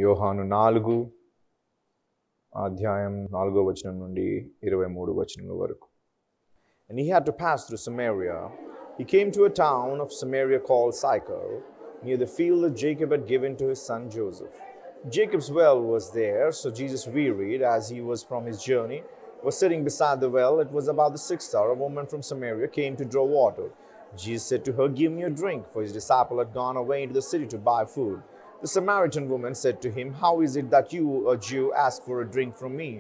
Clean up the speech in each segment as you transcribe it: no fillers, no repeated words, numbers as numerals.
యోహాను 4 అధ్యాయం 4వ వచనం నుండి 23వ వచనం వరకు. And he had to pass through Samaria. He came to a town of Samaria called Sychar, near the field that Jacob had given to his son Joseph. Jacob's well was there, so Jesus, wearied as he was from his journey, was sitting beside the well. It was about the 6th hour. A woman from Samaria came to draw water. Jesus said to her, "Give me a drink," for his disciple had gone away into the city to buy food. The Samaritan woman said to him, "How is it that you, a Jew, ask for a drink from me,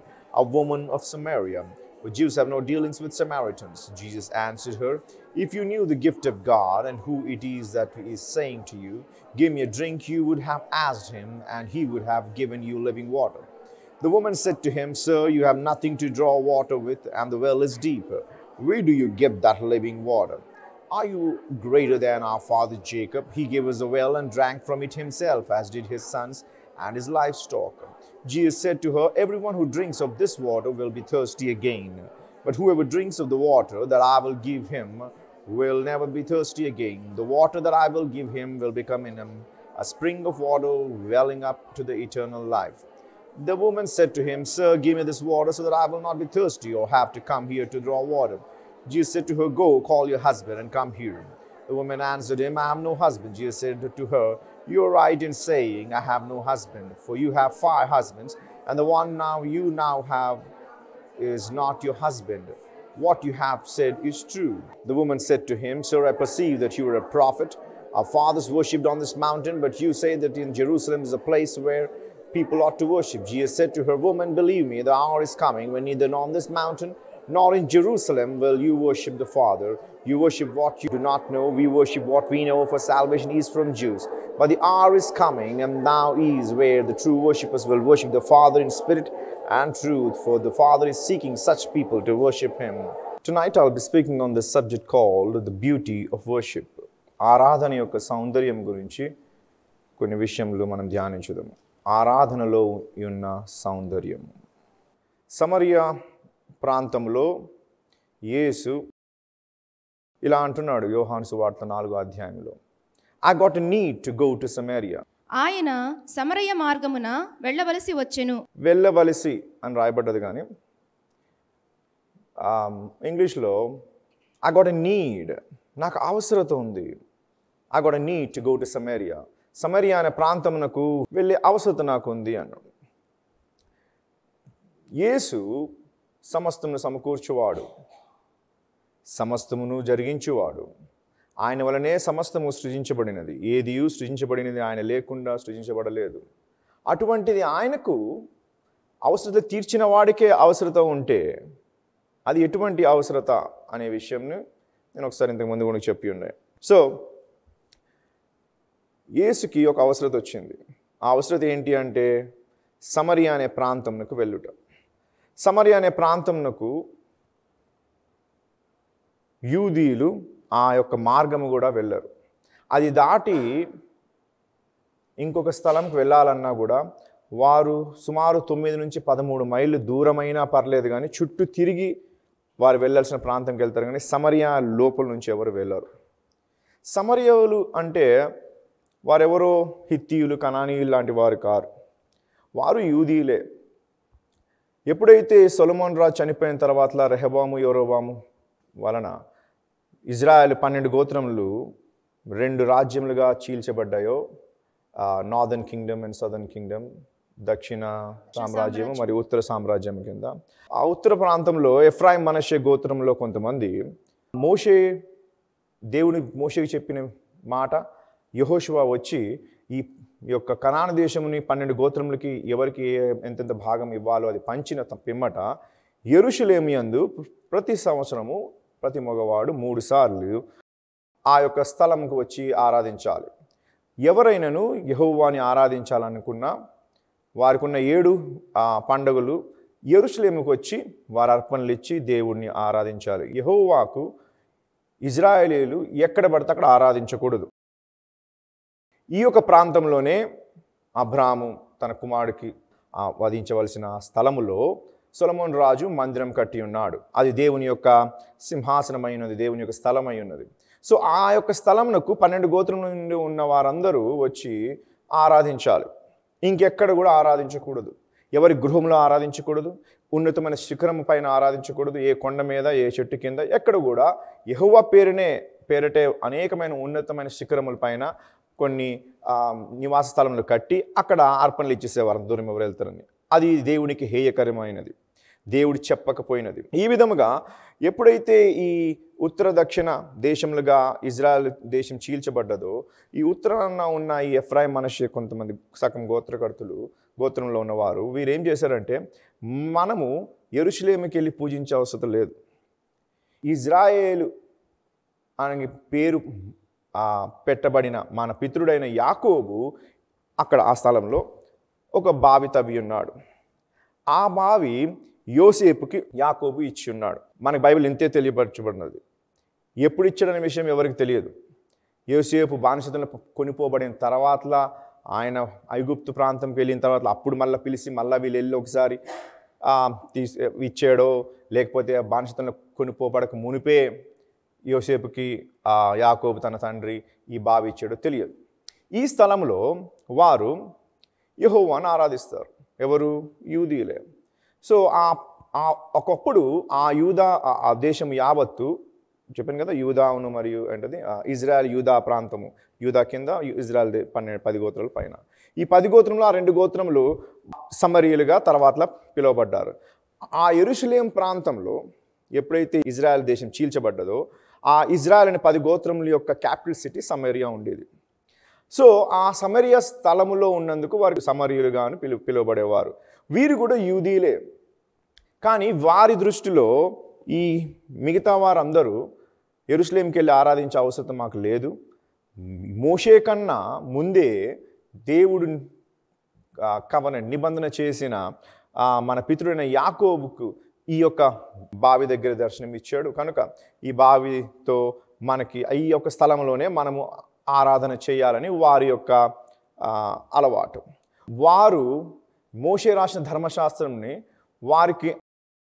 a woman of Samaria? For Jews have no dealings with Samaritans." Jesus answered her, "If you knew the gift of God and who it is that is saying to you, 'Give me a drink,' you would have asked him, and he would have given you living water." The woman said to him, "Sir, you have nothing to draw water with, and the well is deep. Where do you get that living water? Are you greater than our father Jacob? He gave us a well and drank from it himself, as did his sons and his livestock." Jesus said to her, "Everyone who drinks of this water will be thirsty again. But whoever drinks of the water that I will give him will never be thirsty again. The water that I will give him will become in him a spring of water welling up to the eternal life." The woman said to him, "Sir, give me this water so that I will not be thirsty or have to come here to draw water." Jesus said to her, "Go, call your husband and come here." The woman answered him, "I have no husband." Jesus said to her, "You are right in saying, 'I have no husband,' for you have 5 husbands, and the one you now have is not your husband. What you have said is true." The woman said to him, "Sir, I perceive that you are a prophet. Our fathers worshipped on this mountain, but you say that in Jerusalem is a place where people ought to worship." Jesus said to her, "Woman, believe me, the hour is coming when neither on this mountain nor in Jerusalem will you worship the Father. You worship what you do not know. We worship what we know, for salvation is from Jews. But the hour is coming, and now is, where the true worshippers will worship the Father in spirit and truth, for the Father is seeking such people to worship him. Tonight I'll be speaking on the subject called the beauty of worship. ఆరాధన యొక్క సౌందర్యం గురించి కొన్ని విషయములు మనం ధ్యానించుదాము. ఆరాధనలో ఉన్న సౌందర్యం. సమరియా ప్రాంతంలో యేసు ఇలా అంటున్నాడు యోహాను సువార్త 4వ అధ్యాయంలో, "I got a need to go to Samaria." ఆయన సమరయ మార్గమున వెళ్ళవలసి వచ్చెను. వెళ్ళవలసి అని రాయబడ్డది, కానీ ఇంగ్లీష్లో "I got a need", నాకు అవసరత ఉంది. "I got a need to go to Samaria." Samaria అనే ప్రాంతమునకు వెళ్ళే అవసరత నాకు ఉంది అన్నాడు. యేసు సమస్తమును సమకూర్చువాడు, సమస్తమును జరిగించువాడు. ఆయన వలనే సమస్తము సృజించబడినది. ఏదియు సృజించబడినది ఆయన లేకుండా సృజించబడలేదు. అటువంటిది ఆయనకు అవసరత తీర్చిన వాడికే అవసరత ఉంటే అది ఎటువంటి అవసరత అనే విషయంను నేను ఒకసారి ఇంతకుముందు కూడా చెప్పి ఉన్నాయి. సో యేసుకి ఒక అవసరత వచ్చింది. ఆ అవసరత ఏంటి అంటే సమరియా అనే ప్రాంతంకు వెళ్ళుట. సమరియా అనే ప్రాంతంకు యూదీయులు ఆ యొక్క మార్గము కూడా వెళ్ళరు. అది దాటి ఇంకొక స్థలంకి వెళ్ళాలన్నా కూడా వారు సుమారు 9 నుంచి 13 మైళ్ళు దూరమైనా పర్లేదు, కానీ చుట్టూ తిరిగి వారు వెళ్ళాల్సిన ప్రాంతంకి వెళ్తారు, కానీ సమరియా లోపల నుంచి ఎవరు వెళ్ళరు. సమరియలు అంటే వారెవరో హిత్తీయులు, కనానీయులు లాంటి వారు కారు, వారు యూదీయులే. ఎప్పుడైతే సొలొమోను రాజు చనిపోయిన తర్వాత రెహబాము, యరొబాము వలన ఇజ్రాయెల్ 12 గోత్రములు 2 రాజ్యములుగా చీల్చబడ్డాయో, northern kingdom and southern kingdom, దక్షిణ సామ్రాజ్యము మరియు ఉత్తర సామ్రాజ్యం కింద. ఆ ఉత్తర ప్రాంతంలో ఎఫ్రాయిం, మనష్షే గోత్రంలో కొంతమంది మోషేకి చెప్పిన మాట, యెహోషువ వచ్చి ఈ యొక్క కనాను దేశముని 12 గోత్రములకి ఎవరికి ఎంతెంత భాగం ఇవ్వాలో అది పంచిన పిమ్మట యెరూషలేము యందు ప్రతి సంవత్సరము ప్రతి మగవాడు 3 సార్లు ఆ యొక్క స్థలంకు వచ్చి ఆరాధించాలి. ఎవరైనాను యెహోవాని ఆరాధించాలనుకున్నా వారికి ఉన్న 7 పండుగలు యెరూషలేముకు వచ్చి వారు అర్పణలు ఇచ్చి దేవుణ్ణి ఆరాధించాలి. యెహోవాకు ఇజ్రాయేలీయులు ఎక్కడ పడితే అక్కడ ఆరాధించకూడదు. ఈ యొక్క ప్రాంతంలోనే అబ్రాహాము తన కుమారుడికి వధించవలసిన స్థలములో సొలొమోను రాజు మందిరం కట్టి ఉన్నాడు. అది దేవుని యొక్క సింహాసనమై ఉన్నది, దేవుని యొక్క స్థలమై ఉన్నది. సో ఆ యొక్క స్థలమునకు 12 గోత్రం నుండి ఉన్న వారందరూ వచ్చి ఆరాధించాలి. ఇంకెక్కడ కూడా ఆరాధించకూడదు. ఎవరి గృహంలో ఆరాధించకూడదు, ఉన్నతమైన శిఖరం పైన ఆరాధించకూడదు, ఏ కొండ మీద ఏ చెట్టు కింద ఎక్కడ కూడా యెహోవా పేరటే అనేకమైన ఉన్నతమైన శిఖరముల పైన కొన్ని నివాస స్థలములు కట్టి అక్కడ అర్పణలు ఇచ్చేసేవారు దూరం ఎవరు వెళ్తారని. అది దేవునికి హేయకరమైనది, దేవుడు చెప్పకపోయినది. ఈ విధముగా ఎప్పుడైతే ఈ ఉత్తర దక్షిణ దేశములుగా ఇజ్రాయెల్ దేశం చీల్చబడ్డదో, ఈ ఉత్తరాన ఉన్న ఈ ఎఫ్రాయిం మనష్షే కొంతమంది సగం గోత్రంలో ఉన్నవారు వీరేం చేశారంటే, మనము యెరూషలేముకి వెళ్ళి పూజించే అవసరం లేదు, ఇజ్రాయేలు అని పేరు పెట్టబడిన మన పితరుడైన యాకోబు అక్కడ ఆ స్థలంలో ఒక బావి తవ్వి ఉన్నాడు. ఆ బావి యోసేపుకి యాకోబు ఇచ్చి ఉన్నాడు. మనకి బైబిల్ ఇంతే తెలియపరచబడినది. ఎప్పుడు ఇచ్చాడనే విషయం ఎవరికి తెలియదు. యోసేపు బానిసతలో కొనిపోబడిన తర్వాత ఆయన ఐగుప్తు ప్రాంతంకి వెళ్ళిన తర్వాత అప్పుడు మళ్ళీ పిలిచి మళ్ళీ వీళ్ళు వెళ్ళి ఒకసారి ఇచ్చాడో, లేకపోతే బానిసతలో కొనిపోబడక మునిపే యోసేపుకి యాకోబు తన తండ్రి ఈ బావి ఇచ్చాడో తెలియదు. ఈ స్థలంలో వారు యెహోవాను ఆరాధిస్తారు. ఎవరు? యూదీయులే. సో ఒకప్పుడు ఆ దేశం యావత్తు చెప్పాను కదా, యూదాను మరియు ఏంటది ఇజ్రాయెల్ యూదా ప్రాంతము, యూదా కింద ఇజ్రాయెల్ 10 గోత్రాల పైన. ఈ 10 గోత్రంలో ఆ 2 గోత్రములు సమరీయులుగా తర్వాత పిలువబడ్డారు. ఆ యెరూషలేం ప్రాంతంలో ఎప్పుడైతే ఇజ్రాయెల్ దేశం చీల్చబడ్డదో, ఆ ఇజ్రాయెల్ అనే 10 గోత్రముల యొక్క క్యాపిటల్ సిటీ సమరియా ఉండేది. సో ఆ సమరియా స్థలములో ఉన్నందుకు వారు సమరీయులుగా అని పిలువబడేవారు. వీరు కూడా యూదీలే. కానీ వారి దృష్టిలో ఈ మిగతా వారందరూ యెరూషలేంకి వెళ్ళి ఆరాధించే అవసరం మాకు లేదు, మోషే కన్నా ముందే దేవుడు నిబంధన చేసిన మన పితరుడైన యాకోబుకు ఈ యొక్క బావి దగ్గర దర్శనం ఇచ్చాడు కనుక ఈ బావితో మనకి ఈ యొక్క స్థలంలోనే మనము ఆరాధన చేయాలని వారి యొక్క అలవాటు. వారు మోషే రాసిన ధర్మశాస్త్రంని వారికి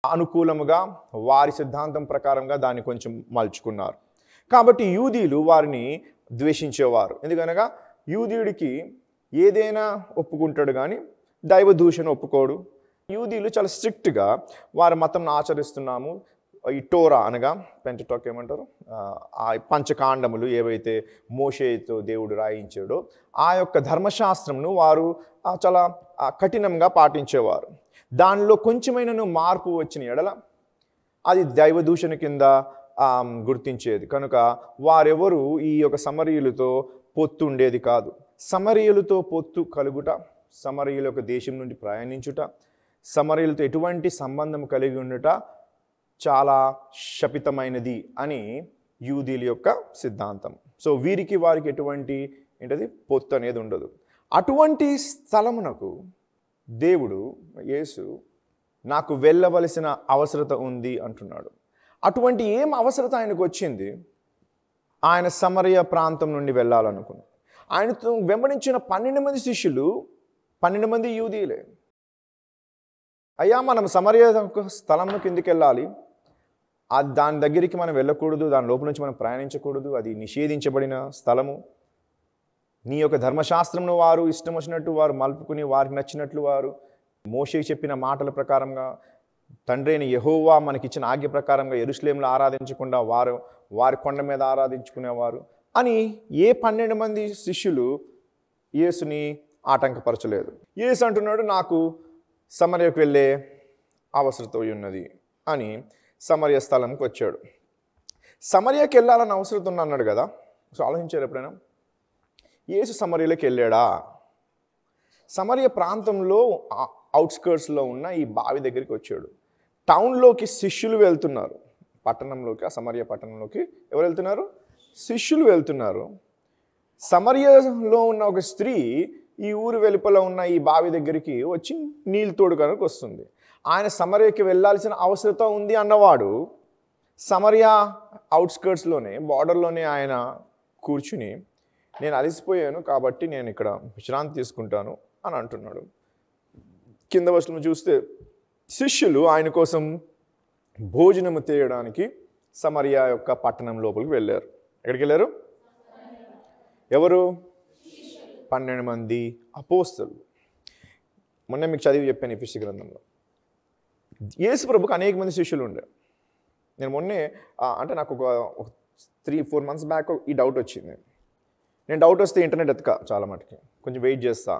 అనుకూలముగా వారి సిద్ధాంతం ప్రకారంగా దాన్ని కొంచెం మలుచుకున్నారు. కాబట్టి యూదీలు వారిని ద్వేషించేవారు. ఎందుకనగా యూదీయుడికి ఏదైనా ఒప్పుకుంటాడు కానీ దైవ దూషణ ఒప్పుకోడు. యూదీలు చాలా స్ట్రిక్ట్గా వారి మతంను ఆచరిస్తున్నాము. ఈ టోరా అనగా పెంటటాక్ ఏమంటారు, ఆ పంచకాండములు ఏవైతే మోషేతో దేవుడు రాయించాడో ఆ యొక్క ధర్మశాస్త్రంను వారు చాలా కఠినంగా పాటించేవారు. దానిలో కొంచెమైనను మార్పు వచ్చిన ఎడల అది దైవ దూషణ కింద గుర్తించేది కనుక వారెవరు ఈ యొక్క సమరీయులతో పొత్తు ఉండేది కాదు. సమరీయులతో పొత్తు కలుగుట, సమరీయుల యొక్క దేశం నుండి ప్రయాణించుట, సమరీయులతో ఎటువంటి సంబంధం కలిగి ఉండుట చాలా శపితమైనది అని యూదీల యొక్క సిద్ధాంతం. సో వీరికి వారికి ఎటువంటి పొత్తు అనేది ఉండదు. అటువంటి స్థలమునకు దేవుడు యేసు నాకు వెళ్ళవలసిన అవసరత ఉంది అంటున్నాడు. అటువంటి ఏం అవసరత ఆయనకు వచ్చింది? ఆయన సమరయ ప్రాంతం నుండి వెళ్ళాలనుకున్నాడు. ఆయనతో వెంబడించిన 12 మంది శిష్యులు 12 మంది యూదీలే. అయ్యా మనం సమరయ స్థలంలో కిందికి వెళ్ళాలి, దాని దగ్గరికి మనం వెళ్ళకూడదు, దాని లోపల నుంచి మనం ప్రయాణించకూడదు, అది నిషేధించబడిన స్థలము. నీ యొక్క ధర్మశాస్త్రంను వారు ఇష్టం వచ్చినట్టు వారు మలుపుకుని వారికి నచ్చినట్లు వారు మోషేకి చెప్పిన మాటల ప్రకారంగా తండ్రి అయిన యెహోవా మనకిచ్చిన ఆజ్ఞ ప్రకారంగా యెరూషలేంలో ఆరాధించకుండా వారి కొండ మీద ఆరాధించుకునేవారు అని ఏ 12 మంది శిష్యులు యేసుని ఆటంకపరచలేదు. యేసు అంటున్నాడు నాకు సమరయకు వెళ్ళే అవసరత ఉన్నది అని సమరయ స్థలంకి వచ్చాడు. సమరయకి వెళ్ళాలని అవసరం ఉంది అన్నాడు కదా. సో ఆలోచించారు ఎప్పుడైనా యేసు సమరయలోకి వెళ్ళాడా? సమరయ ప్రాంతంలో అవుట్స్కర్ట్స్లో ఉన్న ఈ బావి దగ్గరికి వచ్చాడు. టౌన్లోకి శిష్యులు వెళ్తున్నారు, పట్టణంలోకి, ఆ సమరయ పట్టణంలోకి ఎవరు వెళ్తున్నారు? శిష్యులు వెళ్తున్నారు. సమరయలో ఉన్న ఒక స్త్రీ ఈ ఊరు వెలుపల ఉన్న ఈ బావి దగ్గరికి వచ్చి నీళ్ళు తోడుకోవడానికి వస్తుంది. ఆయన సమరయకి వెళ్ళాల్సిన అవసరత ఉంది అన్నవాడు సమరయ అవుట్స్కర్ట్స్లోనే బార్డర్లోనే ఆయన కూర్చుని నేను అలసిపోయాను కాబట్టి నేను ఇక్కడ విశ్రాంతి తీసుకుంటాను అని అంటున్నాడు. కింద వచనం చూస్తే శిష్యులు ఆయన కోసం భోజనము చేయడానికి సమరయ యొక్క పట్టణం లోపలికి వెళ్ళారు. ఎక్కడికి వెళ్ళారు? ఎవరు? 12 మంది అపోస్తలు. మొన్న మీకు చదివి చెప్పాను ఎఫెసీ గ్రంథంలో. యేసు ప్రభుకు అనేక మంది శిష్యులు ఉండే. నేను మొన్నే అంటే నాకు ఒక 3-4 months బ్యాక్ ఈ డౌట్ వచ్చింది. నేను డౌట్ వస్తే ఇంటర్నెట్ ఎత్తుక చాలా మటుకి కొంచెం వెయిట్ చేస్తా,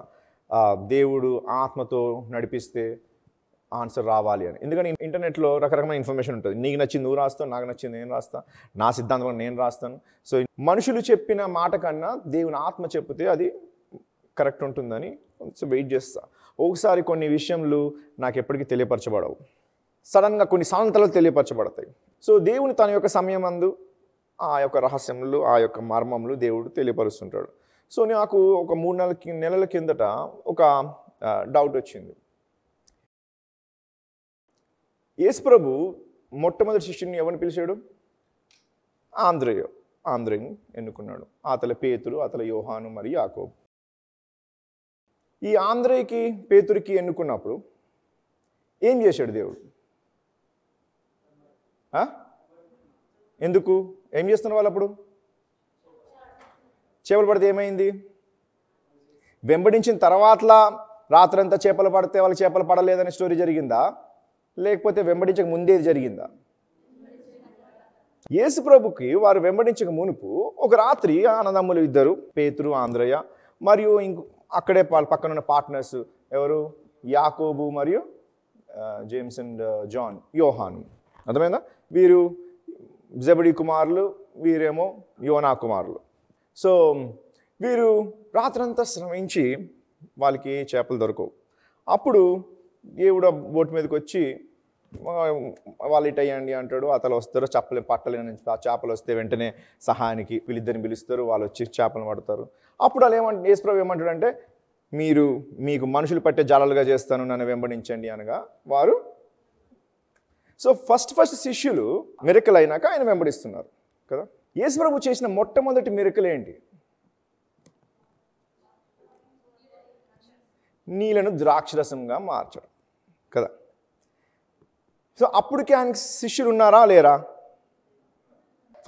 దేవుడు ఆత్మతో నడిపిస్తే ఆన్సర్ రావాలి అని. ఎందుకంటే ఇంటర్నెట్లో రకరకమైన ఇన్ఫర్మేషన్ ఉంటుంది. నీకు నచ్చింది నువ్వు రాస్తావు, నాకు నచ్చింది నేను రాస్తా, నా సిద్ధాంతం నేను రాస్తాను. సో మనుషులు చెప్పిన మాట కన్నా దేవుని ఆత్మ చెప్తే అది కరెక్ట్ ఉంటుందని కొంచెం వెయిట్ చేస్తా. ఒకసారి కొన్ని విషయంలో నాకు ఎప్పటికీ తెలియపరచబడవు, సడన్గా కొన్ని సాంతలు తెలియపరచబడతాయి. సో దేవుని తన యొక్క సమయమందు ఆ యొక్క రహస్యములు, ఆ యొక్క మర్మములు దేవుడు తెలియపరుస్తుంటాడు. సో నాకు ఒక 3 నెలల కిందట ఒక డౌట్ వచ్చింది. యేసు ప్రభు మొట్టమొదటి శిష్యుని ఎవరిని పిలిచాడు? ఆంద్రేయుని ఎన్నుకున్నాడు. అతల పేతురు, అతల యోహాను మరియు యాకోబు. ఈ ఆంద్రేయకి పేతురికి ఎన్నుకున్నప్పుడు ఏం చేశాడు దేవుడు? ఎందుకు ఏం చేస్తున్న వాళ్ళు అప్పుడు? చేపలు పడితే ఏమైంది? వెంబడించిన తర్వాతలా రాత్రంతా చేపలు పడితే వాళ్ళకి చేపలు పడలేదనే స్టోరీ జరిగిందా, లేకపోతే వెంబడించక ముందేది జరిగిందా? యేసు ప్రభుకి వారు వెంబడించక మునుపు ఒక రాత్రి అన్నదమ్ములు ఇద్దరు, పేతురు, ఆంద్రయ్య మరియు అక్కడే పక్కన ఉన్న పార్ట్నర్స్ ఎవరు? యాకోబు మరియు జేమ్స్ అండ్ జాన్, యోహాను. అర్థమైందా? వీరు జెబెడీ కుమారులు, వీరేమో యోనా కుమారులు. సో వీరు రాత్రంతా శ్రమించి వాళ్ళకి చేపలు దొరకవు. అప్పుడు దేవుడు బోట్ మీదకి వచ్చి వాళ్ళు ఇటు అయ్యండి అంటాడు. అతలు వస్తారు, పట్టలేని చేపలు వస్తే వెంటనే సహాయానికి వీళ్ళిద్దరిని పిలుస్తారు. వాళ్ళు వచ్చి చేపలు పడతారు. అప్పుడు వాళ్ళు యేసుప్రభు ఏమంటాడంటే, మీకు మనుషులు పట్టే జాలలుగా చేస్తాను, నన్ను వెంబడించండి అనగా వారు. సో ఫస్ట్ శిష్యులు మిరకల్ అయినాక ఆయన వెంబడిస్తున్నారు కదా. యేసుప్రభు చేసిన మొట్టమొదటి మిరకల్ ఏంటి? నీళ్లను ద్రాక్షరసంగా మార్చడం కదా. సో అప్పటికి ఆయనకి శిష్యులు ఉన్నారా లేరా?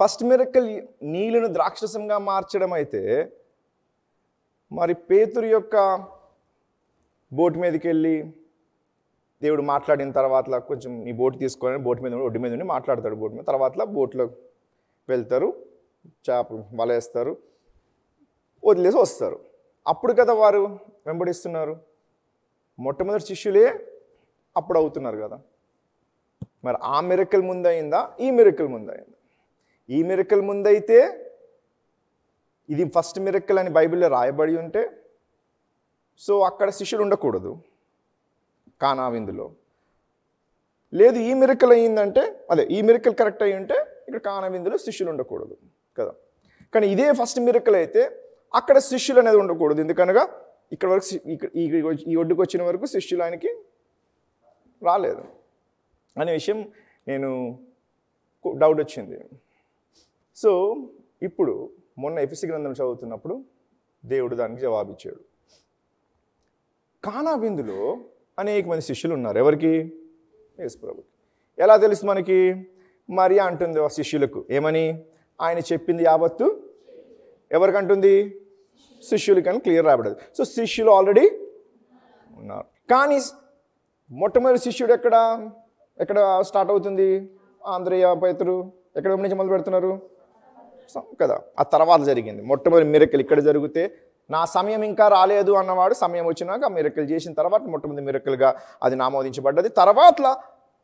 ఫస్ట్ మిరకల్ నీళ్లను ద్రాక్షరసంగా మార్చడం అయితే, మరి పేతురు యొక్క బోట్ మీదకి వెళ్ళి దేవుడు మాట్లాడిన తర్వాత కొంచెం నీ బోట్ తీసుకొని బోట్ మీద ఒడ్డు మీద ఉండి మాట్లాడతాడు. బోట్ మీద తర్వాత బోట్లో వెళ్తారు, చేపలు వలేస్తారు, వదిలేసి వస్తారు. అప్పుడు కదా వారు వెంబడిస్తున్నారు. మొట్టమొదటి శిష్యులే అప్పుడు అవుతున్నారు కదా. మరి ఆ మిరకల్ ముందయిందా, ఈ మిరకల్ ముందయిందా? ఈ మిరకల్ ముందైతే ఇది ఫస్ట్ మిరకల్ అని బైబిల్లో రాయబడి ఉంటే, సో అక్కడ శిష్యులు ఉండకూడదు కానా విందులో. లేదు ఈ మిరకల్ అయ్యిందంటే, ఈ మిరకల్ కరెక్ట్ అయ్యి ఉంటే ఇక్కడ కానా విందులో శిష్యులు ఉండకూడదు కదా. కానీ ఇదే ఫస్ట్ మిరకల్ అయితే అక్కడ శిష్యులు అనేది ఉండకూడదు. ఎందుకనగా ఇక్కడ వరకు ఈ ఒడ్డుకు వచ్చిన వరకు శిష్యులు ఆయనకి రాలేదు అనే విషయం నేను డౌట్ వచ్చింది. సో ఇప్పుడు మొన్న ఎఫెసీ గ్రంథం చదువుతున్నప్పుడు దేవుడు దానికి జవాబిచ్చాడు. కానా విందులో అనేక మంది శిష్యులు ఉన్నారు. ఎవరికి? యేసు ప్రభుకి. ఎలా తెలుసు మనకి? మరియా అంటుంది ఆ శిష్యులకు ఏమని? ఆయన చెప్పింది యావత్తు ఎవరికంటుంది? శిష్యులకని క్లియర్ రాబడదు. సో శిష్యులు ఆల్రెడీ ఉన్నారు. కానీ మొట్టమొదటి శిష్యుడు ఎక్కడ స్టార్ట్ అవుతుంది? ఆంద్రేయ, పేతురు ఎక్కడ నుంచి మొదలు పెడుతున్నారు కదా. ఆ తర్వాత జరిగింది మొట్టమొదటి మిరకల్. ఇక్కడ జరిగితే నా సమయం ఇంకా రాలేదు అన్నవాడు సమయం వచ్చినాక మిరకల్ చేసిన తర్వాత మొట్టమొదటి మిరకల్గా అది నామోదించబడ్డది. తర్వాత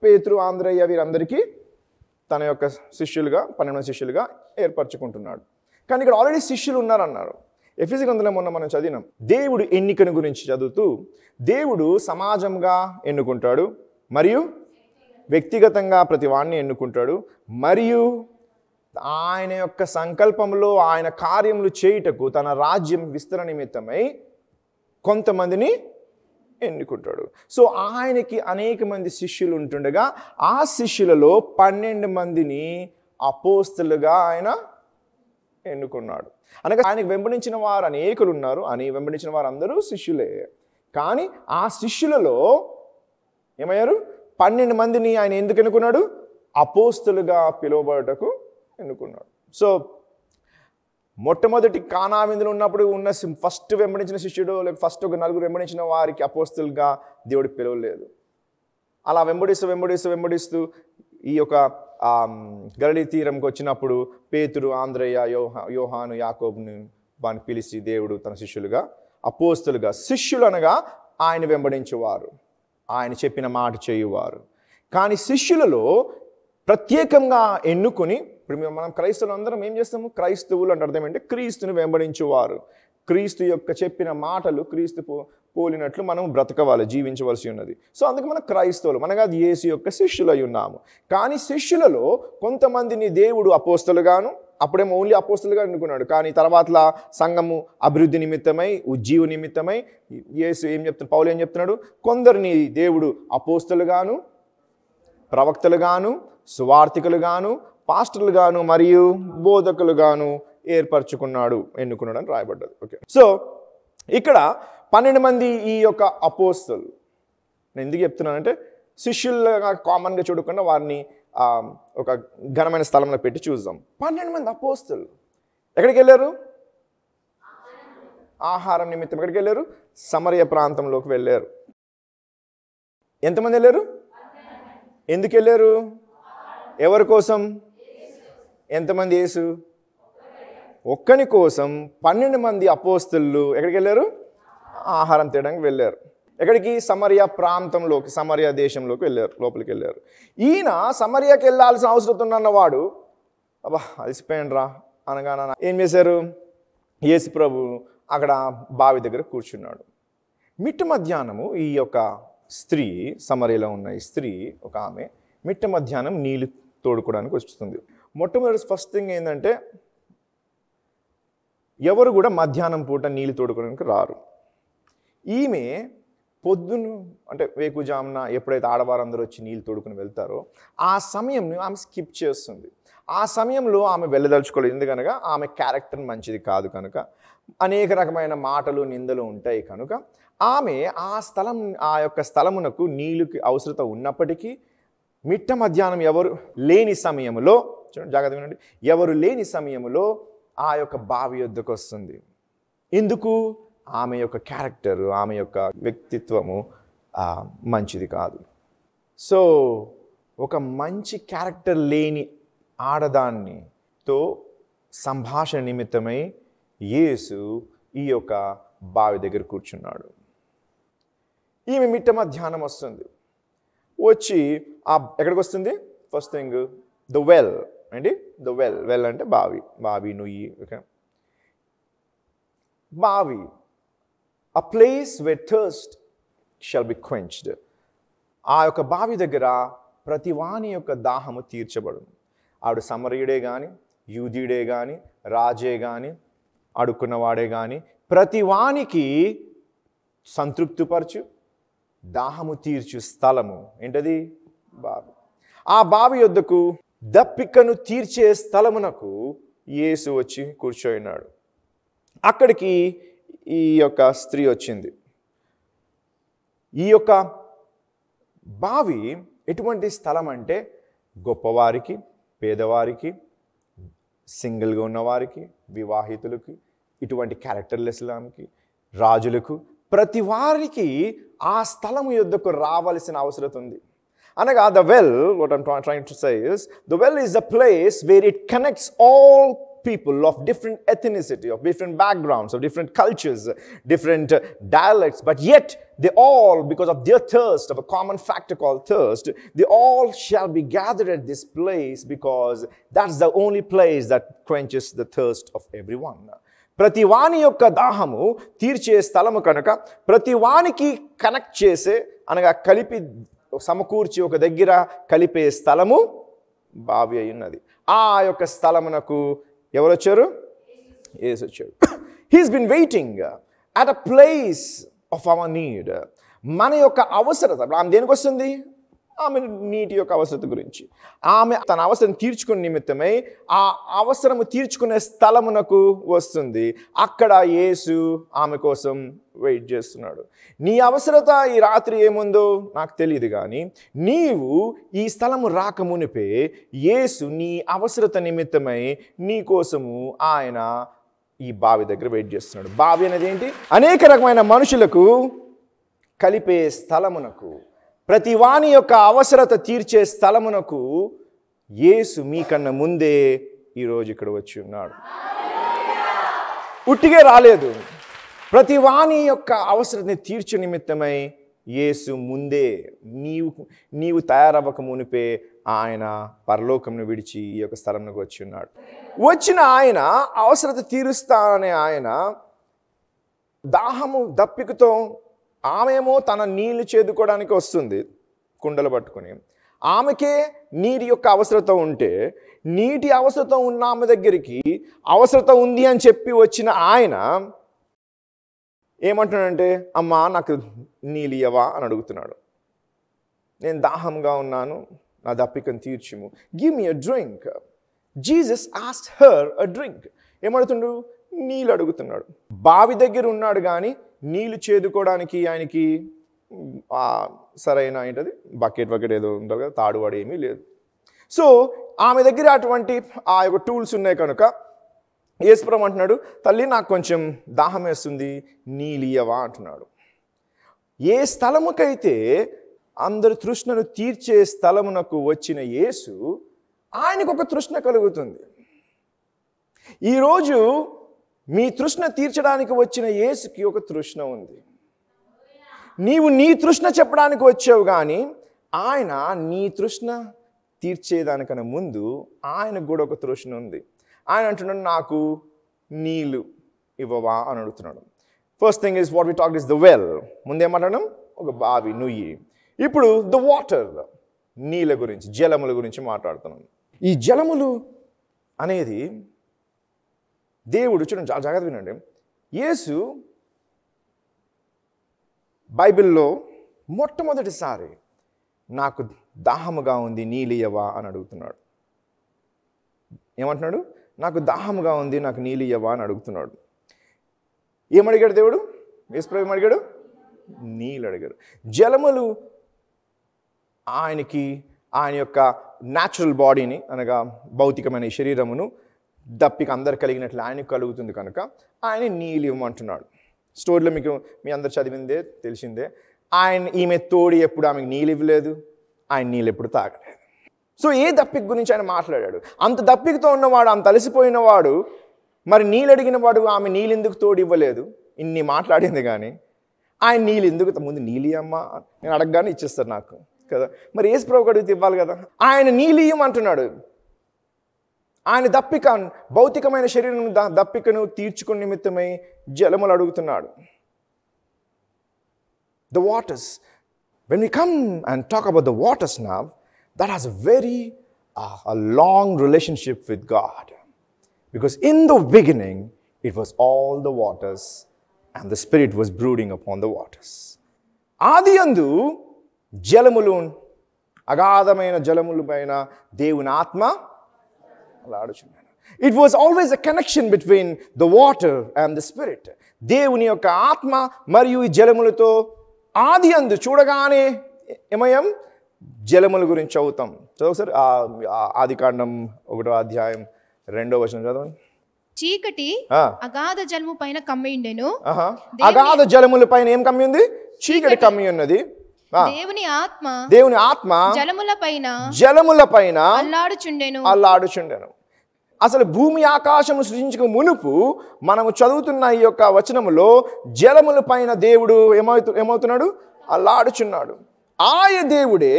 పేతురు, ఆంద్రేయ వీరందరికీ తన యొక్క శిష్యులుగా 12 శిష్యులుగా ఏర్పరచుకుంటున్నాడు. కానీ ఇక్కడ ఆల్రెడీ శిష్యులు ఉన్నారన్నారు. ఎఫెసీ గ్రంథంలో మొన్న మనం చదివినాం. దేవుడు ఎన్నికను గురించి చదువుతూ, దేవుడు సమాజంగా ఎన్నుకుంటాడు, మరియు వ్యక్తిగతంగా ప్రతి వాడిని ఎన్నుకుంటాడు, మరియు ఆయన యొక్క సంకల్పంలో ఆయన కార్యములు చేయుటకు తన రాజ్యం విస్తరణ నిమిత్తమై కొంతమందిని ఎన్నుకుంటాడు. సో ఆయనకి అనేక మంది శిష్యులు ఉంటుండగా ఆ శిష్యులలో 12 మందిని అపోస్తలుగా ఆయన ఎన్నుకున్నాడు. అనగా ఆయనకు వెంబడించిన వారు అనేకులు ఉన్నారు, వెంబడించిన వారు అందరూ శిష్యులే. కానీ ఆ శిష్యులలో ఏమయ్యారు? 12 మందిని ఆయన ఎందుకు ఎన్నుకున్నాడు? అపోస్తలుగా పిలువబడటకు ఎన్నుకున్నాడు. సో మొట్టమొదటి కానా విందులో ఉన్నప్పుడు ఉన్న ఫస్ట్ వెంబడించిన శిష్యుడు లేక ఫస్ట్ ఒక నలుగురు వెంబడించిన వారికి అపోస్తులుగా దేవుడు పిలవలేదు. అలా వెంబడిస్తూ ఈ యొక్క గలిలీ తీరంకి వచ్చినప్పుడు పేతురు, ఆంద్రయ్య, యోహాను, యాకోబుని వారిని పిలిచి దేవుడు తన శిష్యులుగా, అపోస్తులుగా, శిష్యులు అనగా ఆయన వెంబడించేవారు, ఆయన చెప్పిన మాట చేయువారు. కానీ శిష్యులలో ప్రత్యేకంగా ఎన్నుకొని, ఇప్పుడు మనం క్రైస్తవులు అందరం ఏం చేస్తాము? క్రైస్తవులు అంటే అర్థం ఏంటంటే క్రీస్తుని వెంబడించేవారు. క్రీస్తు యొక్క చెప్పిన మాటలు క్రీస్తు పోలినట్లు మనం బ్రతకవాలి, జీవించవలసి ఉన్నది. సో అందుకు మనం క్రైస్తవులు, మనగా అది యేసు యొక్క శిష్యులై ఉన్నాము. కానీ శిష్యులలో కొంతమందిని దేవుడు అపోస్తలుగాను, అప్పుడేమో ఓన్లీ అపోస్తలుగా ఎన్నుకున్నాడు. కానీ తర్వాత సంఘము అభివృద్ధి నిమిత్తమై, ఉజ్జీవ నిమిత్తమై యేసు ఏం చెప్తున్నాడు, పౌలు ఏం చెప్తున్నాడు? కొందరిని దేవుడు అపోస్తలుగాను, ప్రవక్తలుగాను, సువార్థికులుగాను, పాస్టర్లుగాను మరియు బోధకులుగాను ఏర్పరచుకున్నాడు, ఎన్నుకున్నాడు అని రాయబడ్డది. ఓకే, సో ఇక్కడ 12 మంది ఈ యొక్క అపోస్తలు. నేను ఎందుకు చెప్తున్నానంటే శిష్యులుగా కామన్గా చూడకుండా వారిని ఒక ఘనమైన స్థలంలో పెట్టి చూద్దాం. 12 మంది అపోస్తలు ఎక్కడికి వెళ్ళారు? ఆహారం నిమిత్తం. ఎక్కడికి వెళ్ళారు? సమరయ ప్రాంతంలోకి వెళ్ళారు. ఎంతమంది వెళ్ళారు? ఎందుకు వెళ్ళారు? ఎవరి కోసం? ఎంతమంది? యేసు ఒక్కని కోసం 12 మంది అపోస్తలు ఎక్కడికి వెళ్ళారు? ఆహారం తేయడానికి వెళ్ళారు. ఎక్కడికి? సమరియా ప్రాంతంలోకి, సమరియా దేశంలోకి వెళ్ళారు, లోపలికి వెళ్ళారు. ఈయన సమరియాకి వెళ్ళాల్సిన అవసరం ఉన్నవాడు, అబ్బా అలసిపోయాను రా అనగా ఏం చేశారు? యేసు ప్రభు అక్కడ బావి దగ్గర కూర్చున్నాడు. మిట్ట మధ్యాహ్నము ఈ యొక్క స్త్రీ, సమరియలో ఉన్న ఈ స్త్రీ ఒక ఆమె మిట్ట మధ్యాహ్నం నీళ్ళు తోడుకోవడానికి వస్తుంది. మొట్టమొదటి ఫస్ట్ థింగ్ ఏంటంటే ఎవరు కూడా మధ్యాహ్నం పూట నీళ్ళు తోడుకోవడానికి రారు. ఈమె పొద్దున అంటే వేకుజామున ఎప్పుడైతే ఆడవారందరూ వచ్చి నీళ్ళు తోడుకుని వెళ్తారో ఆ సమయంని ఆమె స్కిప్ చేస్తుంది. ఆ సమయంలో ఆమె వెళ్ళదలుచుకోలేదు, ఎందుకనగా ఆమె క్యారెక్టర్ మంచిది కాదు కనుక, అనేక రకమైన మాటలు, నిందలు ఉంటాయి కనుక ఆమె ఆ యొక్క స్థలమునకు నీళ్ళకి అవసరత ఉన్నప్పటికీ మిట్ట మధ్యాహ్నం ఎవరు లేని సమయంలో, జాగ్రత్తగా వినండి, ఎవరు లేని సమయంలో ఆ యొక్క బావి వద్దకు వస్తుంది. ఎందుకు? ఆమె యొక్క క్యారెక్టర్, ఆమె యొక్క వ్యక్తిత్వము మంచిది కాదు. సో ఒక మంచి క్యారెక్టర్ లేని ఆడదానితో సంభాషణ నిమిత్తమై యేసు ఈ యొక్క బావి దగ్గర కూర్చున్నాడు. ఈమె మిట్ట మధ్యాహ్నం వస్తుంది. వచ్చి ఎక్కడికి వస్తుంది? ఫస్ట్ థింగ్ ద వెల్ అండి. ద వెల్ అంటే బావి నుయ్యి. ఓకే, బావి, a place where thirst shall be quenched. ఆ యొక్క బావి దగ్గర ప్రతి వాని యొక్క దాహము తీర్చబడును. ఆవిడ సమరయుడే కానీ, యూదుడే కానీ, రాజే కానీ, అడుక్కున్నవాడే కానీ, ప్రతి వానికి సంతృప్తిపరచు, దాహము తీర్చు స్థలము ఏంటది? బావి. ఆ బావి యొద్దకు, దప్పికను తీర్చే స్థలమునకు యేసు వచ్చి కూర్చోయినాడు. అక్కడికి ఈ యొక్క స్త్రీ వచ్చింది. ఈ యొక్క బావి ఎటువంటి స్థలం అంటే గొప్పవారికి, పేదవారికి, సింగిల్గా ఉన్నవారికి, వివాహితులకి, ఇటువంటి క్యారెక్టర్లెస్లాంకి, రాజులకు, ప్రతి వారికి ఆ స్థలము యొద్దకు రావాల్సిన అవసరం ఉంది. అనగా the well, what I'm trying to say is, the well is a place where it connects all people of different ethnicity, of different backgrounds, of different cultures, different dialects, but yet they all, because of their thirst, of a common factor called thirst, they all shall be gathered at this place because that's the only place that quenches the thirst of everyone. ప్రతి వాని యొక్క దాహము తీర్చే స్థలము కనుక ప్రతి వానికి connect చేసే, అనగా కలిపి సమకూర్చి ఒక దగ్గర కలిపే స్థలము బావి అయి ఉన్నది. ఆ యొక్క స్థలమునకు ఎవరు వచ్చారు? యేసు వచ్చాడు. He's been waiting at a place of our need. మన యొక్క అవసరత, ఆమె దేనికి వస్తుంది? ఆమె నీటి యొక్క అవసరత గురించి. ఆమె తన అవసరం తీర్చుకునే నిమిత్తమై ఆ అవసరము తీర్చుకునే స్థలమునకు వస్తుంది. అక్కడ యేసు ఆమె కోసం వెయిట్ చేస్తున్నాడు. నీ అవసరత ఈ రాత్రి ఏముందో నాకు తెలియదు, కానీ నీవు ఈ స్థలము రాకమునిపే యేసు నీ అవసరత నిమిత్తమై నీ కోసము ఆయన ఈ బావి దగ్గర వెయిట్ చేస్తున్నాడు. బావి అనేది ఏంటి? అనేక రకమైన మనుషులకు కలిపే స్థలమునకు, ప్రతి వాని యొక్క అవసరత తీర్చే స్థలమునకు యేసు మీకన్నా ముందే ఈరోజు ఇక్కడ వచ్చి ఉన్నాడు. ఉట్టిగా రాలేదు. ప్రతి వాని యొక్క అవసరతని తీర్చే నిమిత్తమై యేసు ముందే నీవు తయారవ్వక మునిపే ఆయన పరలోకంను విడిచి ఈ యొక్క స్థలంలోకి వచ్చి ఉన్నాడు. వచ్చిన ఆయన అవసరత తీరుస్తాననే ఆయన దాహము దప్పికతో, ఆమెమో తన నీళ్లు చేదుకోవడానికి వస్తుంది కుండలు పట్టుకుని. ఆమెకే నీటి యొక్క అవసరత ఉంటే, నీటి అవసరత ఉన్న ఆమె దగ్గరికి అవసరత ఉంది అని చెప్పి వచ్చిన ఆయన ఏమంటున్నాడంటే, అమ్మా నాకు నీళ్ళు ఇవ్వవా అని అడుగుతున్నాడు. నేను దాహంగా ఉన్నాను, నా దప్పికను తీర్చుము, give me a drink. Jesus asked her a drink. ఏమడుగుతుండు? నీళ్ళు అడుగుతున్నాడు. బావి దగ్గర ఉన్నాడు కానీ నీళ్ళు చేదుకోవడానికి ఆయనకి సరైన ఏంటది బకెట్ ఏదో ఉంటుంది కదా, తాడువాడు ఏమీ లేదు. సో ఆమె దగ్గర అటువంటి ఆ యొక్క టూల్స్ ఉన్నాయి కనుక యేసుప్రభువు అంటున్నాడు, తల్లి నాకు కొంచెం దాహం వేస్తుంది, నీళ్ళు ఇయ్యవా అంటున్నాడు. ఏ స్థలముకైతే అందరి తృష్ణను తీర్చే స్థలమునకు వచ్చిన యేసు, ఆయనకు ఒక తృష్ణ కలుగుతుంది. ఈరోజు మీ తృష్ణ తీర్చడానికి వచ్చిన యేసుకి ఒక తృష్ణ ఉంది. నీవు నీ తృష్ణ చెప్పడానికి వచ్చావు కానీ ఆయన నీ తృష్ణ తీర్చేదానికన్నా ముందు ఆయనకు కూడా ఒక తృష్ణ ఉంది. ఆయన అంటున్నాడు, నాకు నీళ్ళు ఇవ్వవా అని అడుగుతున్నాడు. First thing is what we talk is the well. ముందేమంటున్నాం? ఒక బావి, నుయ్యి. ఇప్పుడు ద వాటర్, నీళ్ళ గురించి, జలముల గురించి మాట్లాడుతున్నాం. ఈ జలములు అనేది దేవుడు, చూడండి చాలా జాగ్రత్త వినండి, యేసు బైబిల్లో మొట్టమొదటిసారి నాకు దాహముగా ఉంది నీళ్ళు ఇయ్యవా అని అడుగుతున్నాడు. ఏమంటున్నాడు? నాకు దాహముగా ఉంది, నాకు నీళ్ళు ఇయ్యవా అని అడుగుతున్నాడు. ఏమడిగాడు దేవుడు? యేసుప్రభు ఏమడిగాడు? నీళ్ళు అడిగాడు. జలములు ఆయనకి ఆయన యొక్క న్యాచురల్ బాడీని, అనగా భౌతికమైన శరీరమును దప్పిక అందరు కలిగినట్లు ఆయనకు కలుగుతుంది కనుక ఆయన నీళ్ళు ఇవ్వమంటున్నాడు. స్టోరీలో మీకు మీ అందరు చదివిందే తెలిసిందే. ఈమె తోడి ఎప్పుడు ఆమెకు నీళ్ళు ఇవ్వలేదు, ఆయన నీళ్ళు ఎప్పుడు తాగలేదు. సో ఏ దప్పిక గురించి ఆయన మాట్లాడాడు? అంత దప్పికతో ఉన్నవాడు, అంత అలసిపోయినవాడు, మరి నీళ్ళు అడిగిన వాడు ఆమె నీళ్ళు ఎందుకు తోడు ఇవ్వలేదు? ఇన్ని మాట్లాడింది కానీ ఆయన నీళ్ళు ఎందుకు, ముందు నీళ్ళు ఇవ్వమ్మా నేను అడగగానే ఇచ్చేస్తారు నాకు కదా, మరి యేసుప్రభువుకి అడిగితే ఇవ్వాలి కదా. ఆయన నీళ్ళు ఇవ్వమంటున్నాడు. ఆయన దప్పిక, భౌతికమైన శరీరం దప్పికను తీర్చుకునే నిమిత్తమై జలములు అడుగుతున్నాడు. The waters. When we come and talk about the waters now, that has a long relationship with God. Because in the beginning, it was all the waters and the Spirit was brooding upon the waters. ఆది యందు జలములు, అగాధమైన జలముల పైన దేవుని ఆత్మ అలాడుచున్నాడు. It was always a connection between the water and the Spirit. దేవుని యొక్క ఆత్మ మరియు ఈ జలములతో ఆది యందు చూడగానే ఏమయం జలముల గురించి చదువుతాం. చదువు సార్, ఆదికాండం 1వ అధ్యాయం 2వ వచనం చదవండి. చీకటి అగాధ జలము పైన కమ్మి ఉండెను. అగాధ జలముల పైన ఏం కమ్మి ఉంది? చీకటి కమ్మి ఉన్నది. దేవుని ఆత్మ జలముల పైన అల్లాడుచుండెను. అసలు భూమి ఆకాశము సృజించక మునుపు మనము చదువుతున్న ఈ యొక్క వచనములో జలముల పైన దేవుడు ఏమవుతున్నాడు? అల్లాడుచున్నాడు. ఆయన దేవుడే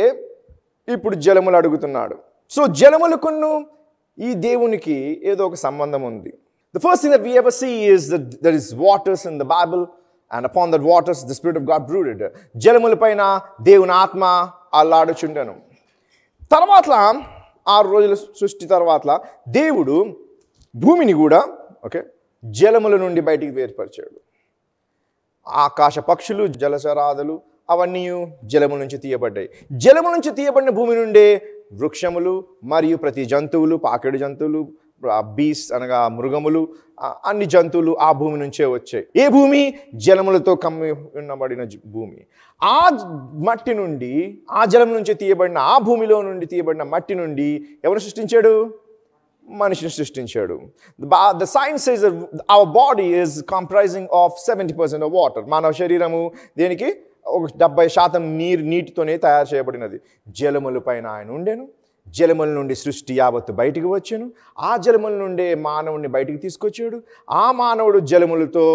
ఇప్పుడు జలములు అడుగుతున్నాడు. సో జలములకును ఈ దేవునికి ఏదో ఒక సంబంధం ఉంది. The first thing that we ever see is that there is waters in the Bible, and upon that waters the Spirit of God brooded. జలముల పైన దేవుని ఆత్మ అల్లాడుచుండెను. తర్వాత 6 రోజుల సృష్టి తర్వాత దేవుడు భూమిని కూడా జలముల నుండి బయటికి వేర్పరిచాడు. ఆకాశ పక్షులు, జలచరాదులు అవన్నీ జలముల నుంచి తీయబడ్డాయి. జలముల నుంచి తీయబడిన భూమి నుండే వృక్షములు మరియు ప్రతి జంతువులు, పాకెడు జంతువులు, బీస్ అనగా మృగములు, అన్ని జంతువులు ఆ భూమి నుంచే వచ్చాయి. ఏ భూమి? జలములతో కమ్మి ఉన్నబడిన భూమి. ఆ మట్టి నుండి, ఆ జలం నుంచి తీయబడిన, ఆ భూమిలో నుండి తీయబడిన మట్టి నుండి ఎవరు సృష్టించాడు? మనిషిని సృష్టించాడు. The science says that our body is comprising of 70% of water. మానవ శరీరము దేనికి 70% నీటితోనే తయారు చేయబడినది. జలముల పైన ఆయన ఉండెను, జలముల నుండి సృష్టి యావత్తు బయటికి వచ్చాను, ఆ జలముల నుండే మానవుడిని బయటికి తీసుకొచ్చాడు. ఆ మానవుడు జలములతో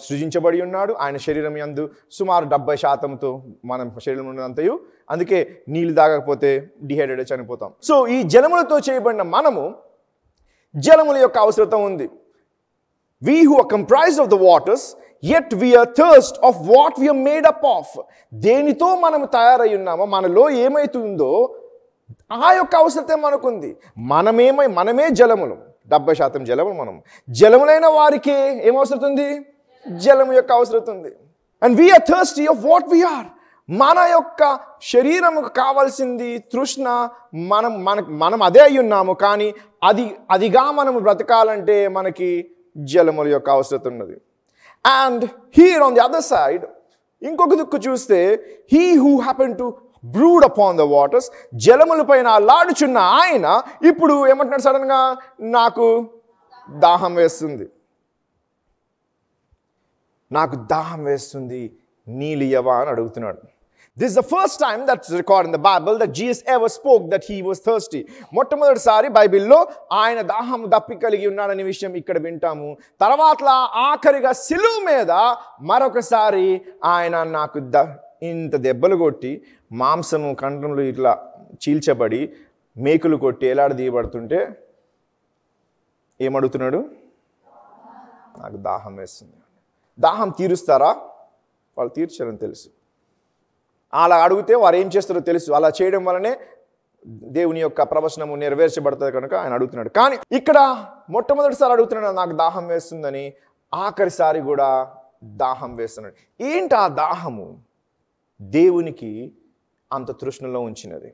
సృజించబడి ఉన్నాడు. ఆయన శరీరం యందు సుమారు 70%తో మన శరీరం ఉన్నదంతయు. అందుకే నీళ్ళు తాగకపోతే డిహైడ్రేట్ చనిపోతాం. సో ఈ జలములతో చేయబడిన మనము జలముల యొక్క అవసరత ఉంది. We who are comprised of the waters, yet we are thirst of what we are made up of. దేనితో మనము తయారై ఉన్నామో, మనలో ఏమైతుందో ఆ యొక్క అవసరత మనకుంది. మనమే జలములు, 70% జలములు. మనం జలములైన వారికి ఏం అవసరం ఉంది? జలము యొక్క అవసరం ఉంది. And we are thirsty of what we are. మన యొక్క శరీరముకు కావాల్సింది తృష్ణ, మనం అదే అయి ఉన్నాము. కానీ అదిగా మనము బ్రతకాలంటే మనకి జలముల యొక్క అవసరం ఉన్నది. And here on the other side ఇంకొక దిక్కు చూస్తే, he who happened to brood upon the waters, జలముల పైన లాడుచున్న ఆయన ఇప్పుడు ఏమంటున్నాడు? సడన్గా నాకు దాహం వేస్తుంది, నాకు దాహం వేస్తుంది, నీళ్ళు ఇయ్యవా అని అడుగుతున్నాడు. This is the first time that's recorded in the Bible that Jesus ever spoke that he was thirsty. మొట్టమొదటిసారి బైబిల్లో ఆయన దాహం దప్పి కలిగి ఉన్నాడనే విషయం ఇక్కడ వింటాము. తర్వాత ఆఖరిగా సిలువ మీద మరొకసారి ఆయన నాకు ఇంత దెబ్బలు కొట్టి మాంసము కండములు ఇట్లా చీల్చబడి మేకులు కొట్టి ఎలాడదీయబడుతుంటే ఏమడుగుతున్నాడు? నాకు దాహం వేస్తుంది. దాహం తీరుస్తారా? వాళ్ళు తీర్చారని తెలుసు. అలా అడిగితే వారు ఏం చేస్తారో తెలుసు. అలా చేయడం వల్లనే దేవుని యొక్క ప్రవచనము నెరవేర్చబడుతుంది కనుక ఆయన అడుగుతున్నాడు. కానీ ఇక్కడ మొట్టమొదటిసారి అడుగుతున్నాడు నాకు దాహం వేస్తుందని, ఆఖరిసారి కూడా దాహం వేస్తున్నాడు. ఏంటి ఆ దాహము? దేవునికి అంత తృష్ణలో ఉంచినది.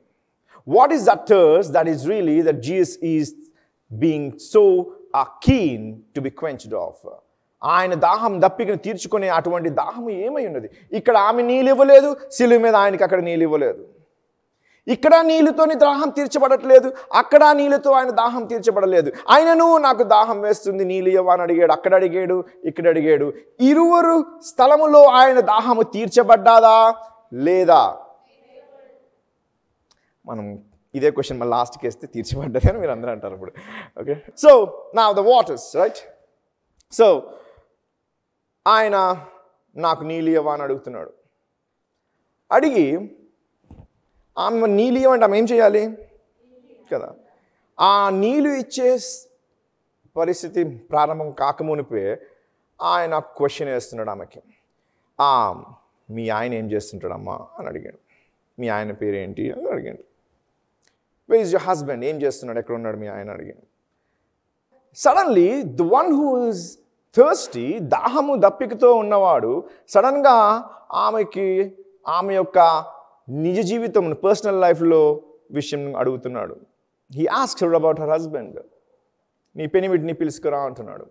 What is that thirst that is really that Jesus is being so keen to be quenched off? ఆయన దాహం దప్పికను తీర్చుకునే అటువంటి దాహము ఏమై ఉన్నది? ఇక్కడ ఆమె నీళ్ళు ఇవ్వలేదు, సిలువ మీద ఆయనకి అక్కడ నీళ్ళు ఇవ్వలేదు. ఇక్కడ నీళ్ళతోని దాహం తీర్చబడట్లేదు, అక్కడ నీళ్ళతో ఆయన దాహం తీర్చబడలేదు. ఆయనను నాకు దాహం వేస్తుంది, నీళ్ళు ఇవ్వని అడిగాడు. అక్కడ అడిగాడు, ఇక్కడ అడిగాడు. ఇరువురు స్థలములో ఆయన దాహము తీర్చబడ్డాదా లేదా? మనం ఇదే క్వశ్చన్ మళ్ళీ లాస్ట్కి వేస్తే తీర్చబడ్డది అని మీరు అందరూ అంటారు ఇప్పుడు. Okay, so now the waters, right? So ఆయన నాకు నీళ్ళు ఇవ్వా అని అడుగుతున్నాడు. అడిగి ఆమె నీళ్ళు ఇవ్వంటే ఆమె ఏం చేయాలి కదా? ఆ నీళ్ళు ఇచ్చే పరిస్థితి ప్రారంభం కాకమునిపే ఆయన క్వశ్చన్ వేస్తున్నాడు ఆమెకి. మీ ఆయన ఏం చేస్తుంటాడమ్మా అని అడిగాడు. మీ ఆయన పేరు ఏంటి అని అడిగాడు. Where is your husband? ఏం చేస్తున్నాడు, ఎక్కడ ఉన్నాడు మీ ఆయన అడిగాడు. Suddenly the one who is thirsty, దాహము దప్పికతో ఉన్నవాడు సడన్గా ఆమె యొక్క నిజ జీవితం, పర్సనల్ లైఫ్లో విషయం అడుగుతున్నాడు. He asks her about her husband. నీ పెనిమిటిని పిలుచుకురా అంటున్నాడు.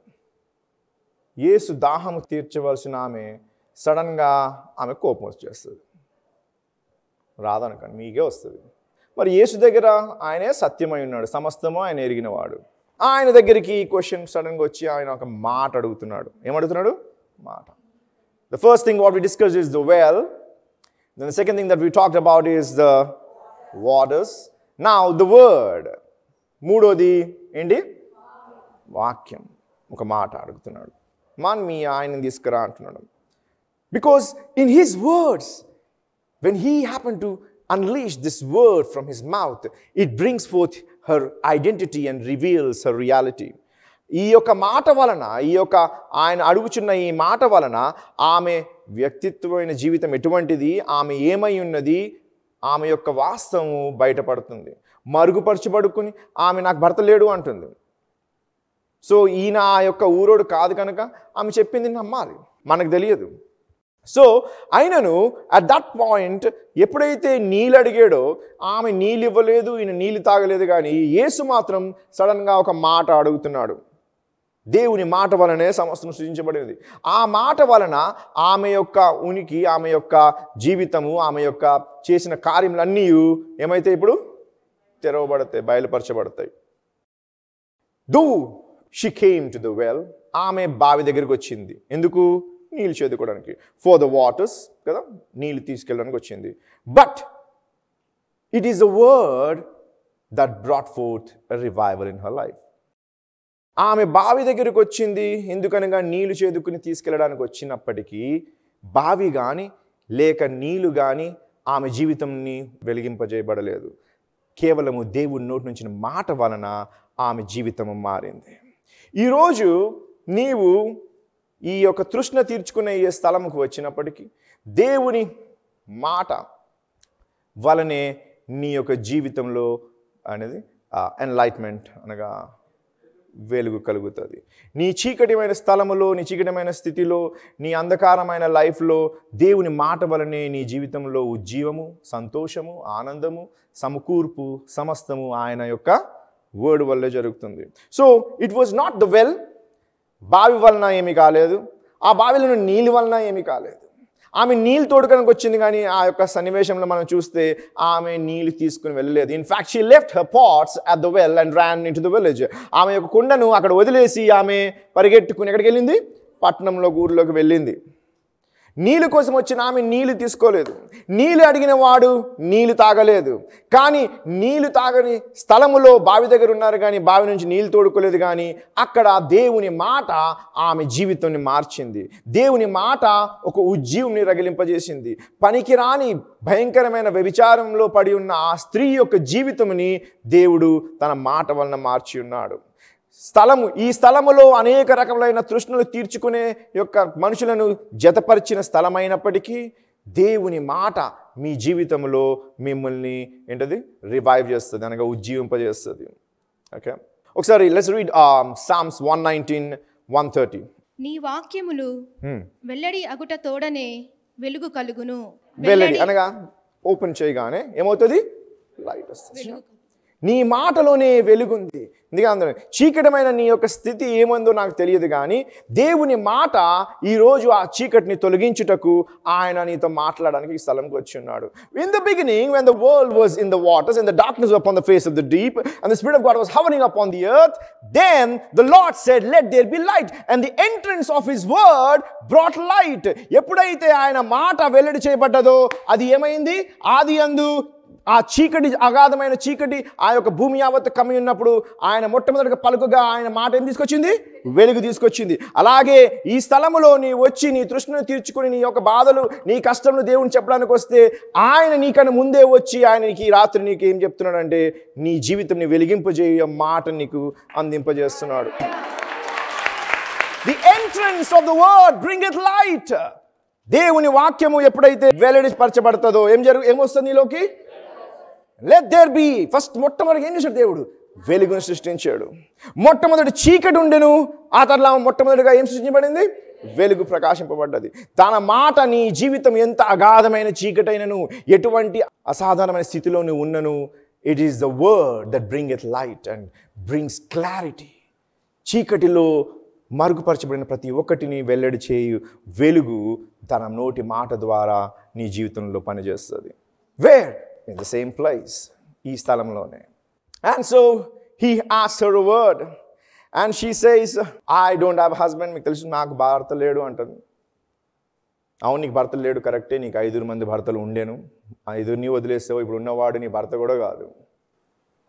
యేసు దాహము తీర్చవలసిన ఆమె సడన్గా ఆమె కోపం వచ్చేస్తుంది. రాదనకండి, మీకే వస్తుంది. మరి యేసు దగ్గర ఆయనే సత్యమై ఉన్నాడు, సమస్తము ఆయన ఎరిగినవాడు. ఆయన దగ్గరికి ఈ క్వశ్చన్ సడన్గా వచ్చి ఆయన ఒక మాట అడుగుతున్నాడు. ఏమడుగుతున్నాడు? మాట. The first thing what we discussed is the well. Then the second thing that we talked about is the waters. Now the word. మూడోది ఏంటి? వాక్యం. ఒక మాట అడుగుతున్నాడు. మీ ఆయనని తీసుకురా అంటున్నాడు. Because in his words, when he happened to unleash this word from his mouth, it brings forth her identity and reveals her reality. ఈ యొక్క మాట వలన, ఈ యొక్క ఆయన అడుగుచున్న ఈ మాట వలన ఆమె వ్యక్తిత్వమైన జీవితం ఎటువంటిది, ఆమె ఏమై ఉన్నది, ఆమె యొక్క వాస్తవము బయటపడుతుంది. మరుగుపరచబడుకుని ఆమె నాకు భర్త లేడు అంటుంది. సో ఈయన ఆ యొక్క ఊరోడు కాదు కనుక ఆమె చెప్పింది నమ్మాలి, మనకు తెలియదు. సో ఆయనను అట్ దట్ పాయింట్ ఎప్పుడైతే నీళ్ళు అడిగాడో ఆమె నీళ్ళు ఇవ్వలేదు, ఈయన నీళ్ళు తాగలేదు. కానీ యేసు మాత్రం సడన్గా ఒక మాట అడుగుతున్నాడు. దేవుని మాట వలనే సమస్తం సృజించబడినది. ఆ మాట వలన ఆమె యొక్క ఉనికి, ఆమె యొక్క జీవితము, ఆమె యొక్క చేసిన కార్యములన్నీ ఏమైతే ఇప్పుడు తెరవబడతాయి, బయలుపరచబడతాయి. Though she came to the well, ఆమె బావి దగ్గరికి వచ్చింది. ఎందుకు? నీళ్ళు చేదుకోవడానికి. For the waters, కదా, నీళ్ళు తీసుకెళ్ళడానికి వచ్చింది. But it is a word that brought forth a revival in her life. ఆమె బావి దగ్గరికి వచ్చింది ఎందుకనగా నీళ్లు చేదుకుని తీసుకెళ్ళడానికి వచ్చినప్పటికీ బావి కానీ లేక నీళ్లు కానీ ఆమె జీవితంని వెలిగింపజేయబడలేదు. కేవలము దేవుని నోటి నుంచి మాట వలన ఆమె జీవితం మారింది. ఈరోజు నీవు ఈ యొక్క తృష్ణ తీర్చుకునే ఈ స్థలంకు వచ్చినప్పటికీ దేవుని మాట వలనే నీ యొక్క జీవితంలో అనేది ఎన్లైట్మెంట్ అనగా వెలుగు కలుగుతుంది. నీ చీకటిమైన స్థలములో, నీ చీకటిమైన స్థితిలో, నీ అంధకారమైన లైఫ్లో దేవుని మాట వలనే నీ జీవితంలో ఉజ్జీవము, సంతోషము, ఆనందము, సమకూర్పు సమస్తము ఆయన యొక్క వర్డ్ వల్లే జరుగుతుంది. So it was not the well, బావి వలన ఏమీ కాలేదు, ఆ బావిలో నీళ్ళ వలన ఏమీ కాలేదు. ఆమె నీళ్ళు తోడుకోవడానికి వచ్చింది, కానీ ఆ యొక్క సన్నివేశంలో మనం చూస్తే ఆమె నీళ్ళు తీసుకుని వెళ్ళలేదు. In fact she left her pots at the well and ran into the village. ఆమె యొక్క కుండను అక్కడ వదిలేసి ఆమె పరిగెట్టుకుని ఎక్కడికి వెళ్ళింది? పట్టణంలో, ఊరిలోకి వెళ్ళింది. నీళ్ళు కోసం వచ్చిన ఆమె నీళ్ళు తీసుకోలేదు. నీళ్ళు అడిగిన వాడు నీళ్ళు తాగలేదు. కానీ నీళ్ళు తాగని స్థలములో బావి దగ్గర ఉన్నారు, కానీ బావి నుంచి నీళ్ళు తోడుకోలేదు. కానీ అక్కడ దేవుని మాట ఆమె జీవితాన్ని మార్చింది. దేవుని మాట ఒక ఉజ్జీవంని రగిలింపజేసింది. పనికిరాని భయంకరమైన వ్యభిచారంలో పడి ఉన్న ఆ స్త్రీ యొక్క జీవితంని దేవుడు తన మాట వలన మార్చి ఉన్నాడు. ఈ స్థలములో అనేక రకములైన తృష్ణలు తీర్చుకునే యొక్క మనుషులను జతపరిచిన స్థలమైనప్పటికీ దేవుని మాట మీ జీవితంలో మిమ్మల్ని ఏంటది రివైవ్ చేస్తుంది, అనగా ఉజ్జీవింపజేస్తుంది. ఓకే, ఒకసారి లెట్స్ రీడ్ Psalms 119:130. నీ వాక్యములు వెల్లడి అగుట తోడనే వెలుగు కలుగును. వెల్లడి అనగా ఓపెన్ చేయగానే ఏమవుతుంది? లైట్ వస్తుంది. నీ మాటలోనే వెలుగుంది. అందుకే అందరూ చీకటమైన నీ యొక్క స్థితి ఏమందో నాకు తెలియదు, కానీ దేవుని మాట ఈరోజు ఆ చీకటిని తొలగించుటకు ఆయన నీతో మాట్లాడడానికి ఈ స్థలంకి వచ్చి ఉన్నాడు. In the beginning, when the world was in the waters and the darkness was upon the face of the deep and the Spirit of God was hovering upon the earth, then the Lord said, let there be light, and the entrance of His word brought light. ఎప్పుడైతే ఆయన మాట వెల్లడి చేయబడ్డదో అది ఏమైంది? ఆదియందు ఆ చీకటి, అగాధమైన చీకటి ఆ యొక్క భూమి యావత్తు కమ్మి ఉన్నప్పుడు ఆయన మొట్టమొదటిగా పలుకుగా ఆయన మాట ఏం తీసుకొచ్చింది? వెలుగు తీసుకొచ్చింది. అలాగే ఈ స్థలములో నీ వచ్చి నీ తృష్ణను తీర్చుకుని నీ యొక్క బాధలు, నీ కష్టంను దేవుని చెప్పడానికి వస్తే ఆయన నీకన్నా ముందే వచ్చి ఆయన నీకు ఈ రాత్రి నీకు ఏం చెప్తున్నాడంటే నీ జీవితం నీ వెలిగింపజేయ మాట నీకు అందింపజేస్తున్నాడు. The entrance of the word bringeth light. దేవుని వాక్యము ఎప్పుడైతే వెల్లడిపరచబడుతుందో ఏమొస్తుంది నీలోకి? Let there be. ఫస్ట్ మొట్టమొదటి ఏం చేశాడు దేవుడు? వెలుగును సృష్టించాడు. మొట్టమొదటి చీకటి ఉండెను, ఆ తర్వాత మొట్టమొదటిగా ఏం సృష్టించబడింది? వెలుగు ప్రకాశింపబడ్డది. తన మాట నీ జీవితం ఎంత అగాధమైన చీకటైనను, ఎటువంటి అసాధారణమైన స్థితిలో నువ్వు ఉన్నను, it is the word that bringeth light and brings clarity. చీకటిలో మరుగుపరచబడిన ప్రతి ఒక్కటిని వెల్లడి చేయు వెలుగు తన నోటి మాట ద్వారా నీ జీవితంలో పనిచేస్తుంది. Wear? In the same place, ఈ స్థలంలోనే. And so he asked her a word and she says, I don't have a husband. మీకు తెలుసు నాకు భర్త లేడు అంటుంది. అవును, నీకు భర్త లేడు కరెక్టే, నీకు 5 మంది భర్తలు ఉండేను, 5ని వదిలేసావు, ఇప్పుడు ఉన్నవాడు నీ భర్త కూడా కాదు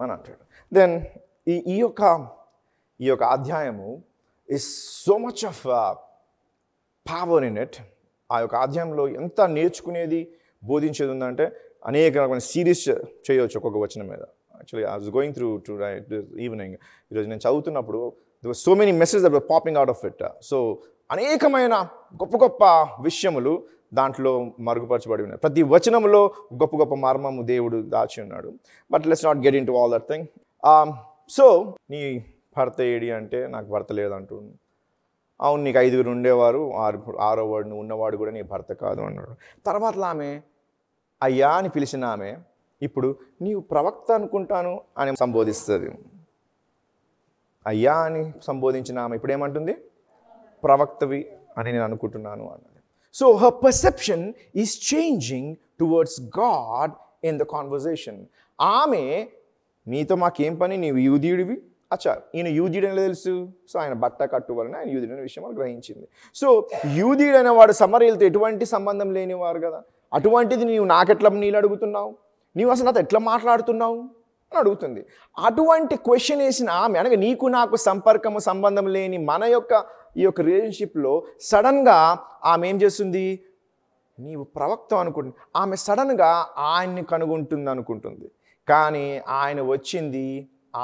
అని అంటాడు. దెన్ ఈ యొక్క అధ్యాయము is so much of power in it. ఆ యొక్క అధ్యాయంలో ఎంత నేర్చుకునేది, బోధించేది ఉందంటే అనేక రకమైన సిరీస్ చేయవచ్చు ఒక్కొక్క వచనం మీద. Actually I was going through to this evening. ఈరోజు నేను చదువుతున్నప్పుడు there were so many messages that were popping out of it. So అనేకమైన గొప్ప గొప్ప విషయములు దాంట్లో మరుగుపరచబడి ఉన్నాయి. ప్రతి వచనంలో గొప్ప గొప్ప మర్మము దేవుడు దాచి ఉన్నాడు. But let's not get in to all that thing. So నీ భర్త ఏడి అంటే నాకు భర్త లేదంటుంది. అవును, నీకు 5 ఉండేవారు, 6వ వాడు నువ్వు ఉన్నవాడు కూడా నీ భర్త కాదు అన్నాడు. తర్వాత ఆమె అయ్యా అని పిలిచిన ఆమె ఇప్పుడు నీవు ప్రవక్త అనుకుంటాను అని సంబోధిస్తుంది. అయ్యా అని సంబోధించిన ఆమె ఇప్పుడు ఏమంటుంది? ప్రవక్తవి అని నేను అనుకుంటున్నాను అన్నది. So her perception is changing towards God in the conversation. ఆమె నీతో మాకేం పని, నీవు యూదీయుడివి, అచ్చా ఈయన యూదుడని తెలుసు. సో ఆయన బట్ట కట్టు వలన ఆయన యూదుడైన విషయం వాళ్ళు గ్రహించింది. సో యూదుడైన వాడు సమరయులతో ఎటువంటి సంబంధం లేనివారు కదా, అటువంటిది నీవు నాకెట్లా నీళ్ళు అడుగుతున్నావు, నీవు అసలు నాతో ఎట్లా మాట్లాడుతున్నావు అని అడుగుతుంది. అటువంటి క్వశ్చన్ వేసిన ఆమె, అనగా నీకు నాకు సంపర్కము సంబంధం లేని మన యొక్క ఈ యొక్క రిలేషన్షిప్లో సడన్గా ఆమె ఏం చేస్తుంది, నీవు ప్రవక్త అనుకుంటుంది. ఆమె సడన్గా ఆయన్ని కనుగొంటుంది అనుకుంటుంది. కానీ ఆయన వచ్చింది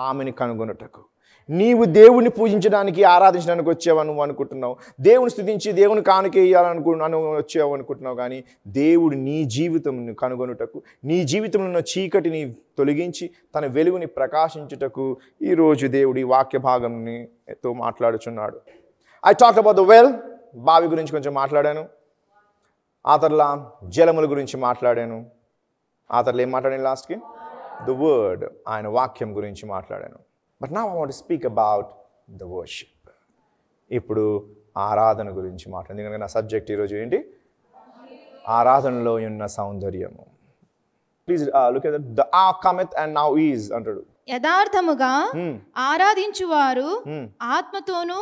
ఆమెని కనుగొనుటకు. నీవు దేవుణ్ణి పూజించడానికి ఆరాధించడానికి వచ్చావు నువ్వు అనుకుంటున్నావు, దేవుని స్తుతించి దేవుని కానుక వేయాలనుకున్నాను వచ్చావు అనుకుంటున్నావు. కానీ దేవుడు నీ జీవితంను కనుగొనుటకు, నీ జీవితంలో ఉన్న చీకటిని తొలగించి తన వెలుగుని ప్రకాశించుటకు ఈరోజు దేవుడి వాక్య భాగంతో మాట్లాడుచున్నాడు. I talk about the well, బావి గురించి కొంచెం మాట్లాడాను. ఆ తర్లా జలముల గురించి మాట్లాడాను. ఆ తర్లా ఏం మాట్లాడాను లాస్ట్కి, ద వర్డ్, ఆయన వాక్యం గురించి మాట్లాడాను. But now I want to speak about the worship. ఇప్పుడు ఆరాధన గురించి మాట్లాడు. ఎందుకంటే నా సబ్జెక్ట్ ఈరోజు ఏంటి, ఆరాధనలో ఉన్న సౌందర్యము. ప్లీజ్ లుక్ ఎట్ ద ఆ కమిత్ అండ్ నౌ ఈజ్ అంటాడు. యథార్థముగా ఆరాధించువారు ఆత్మతోనూ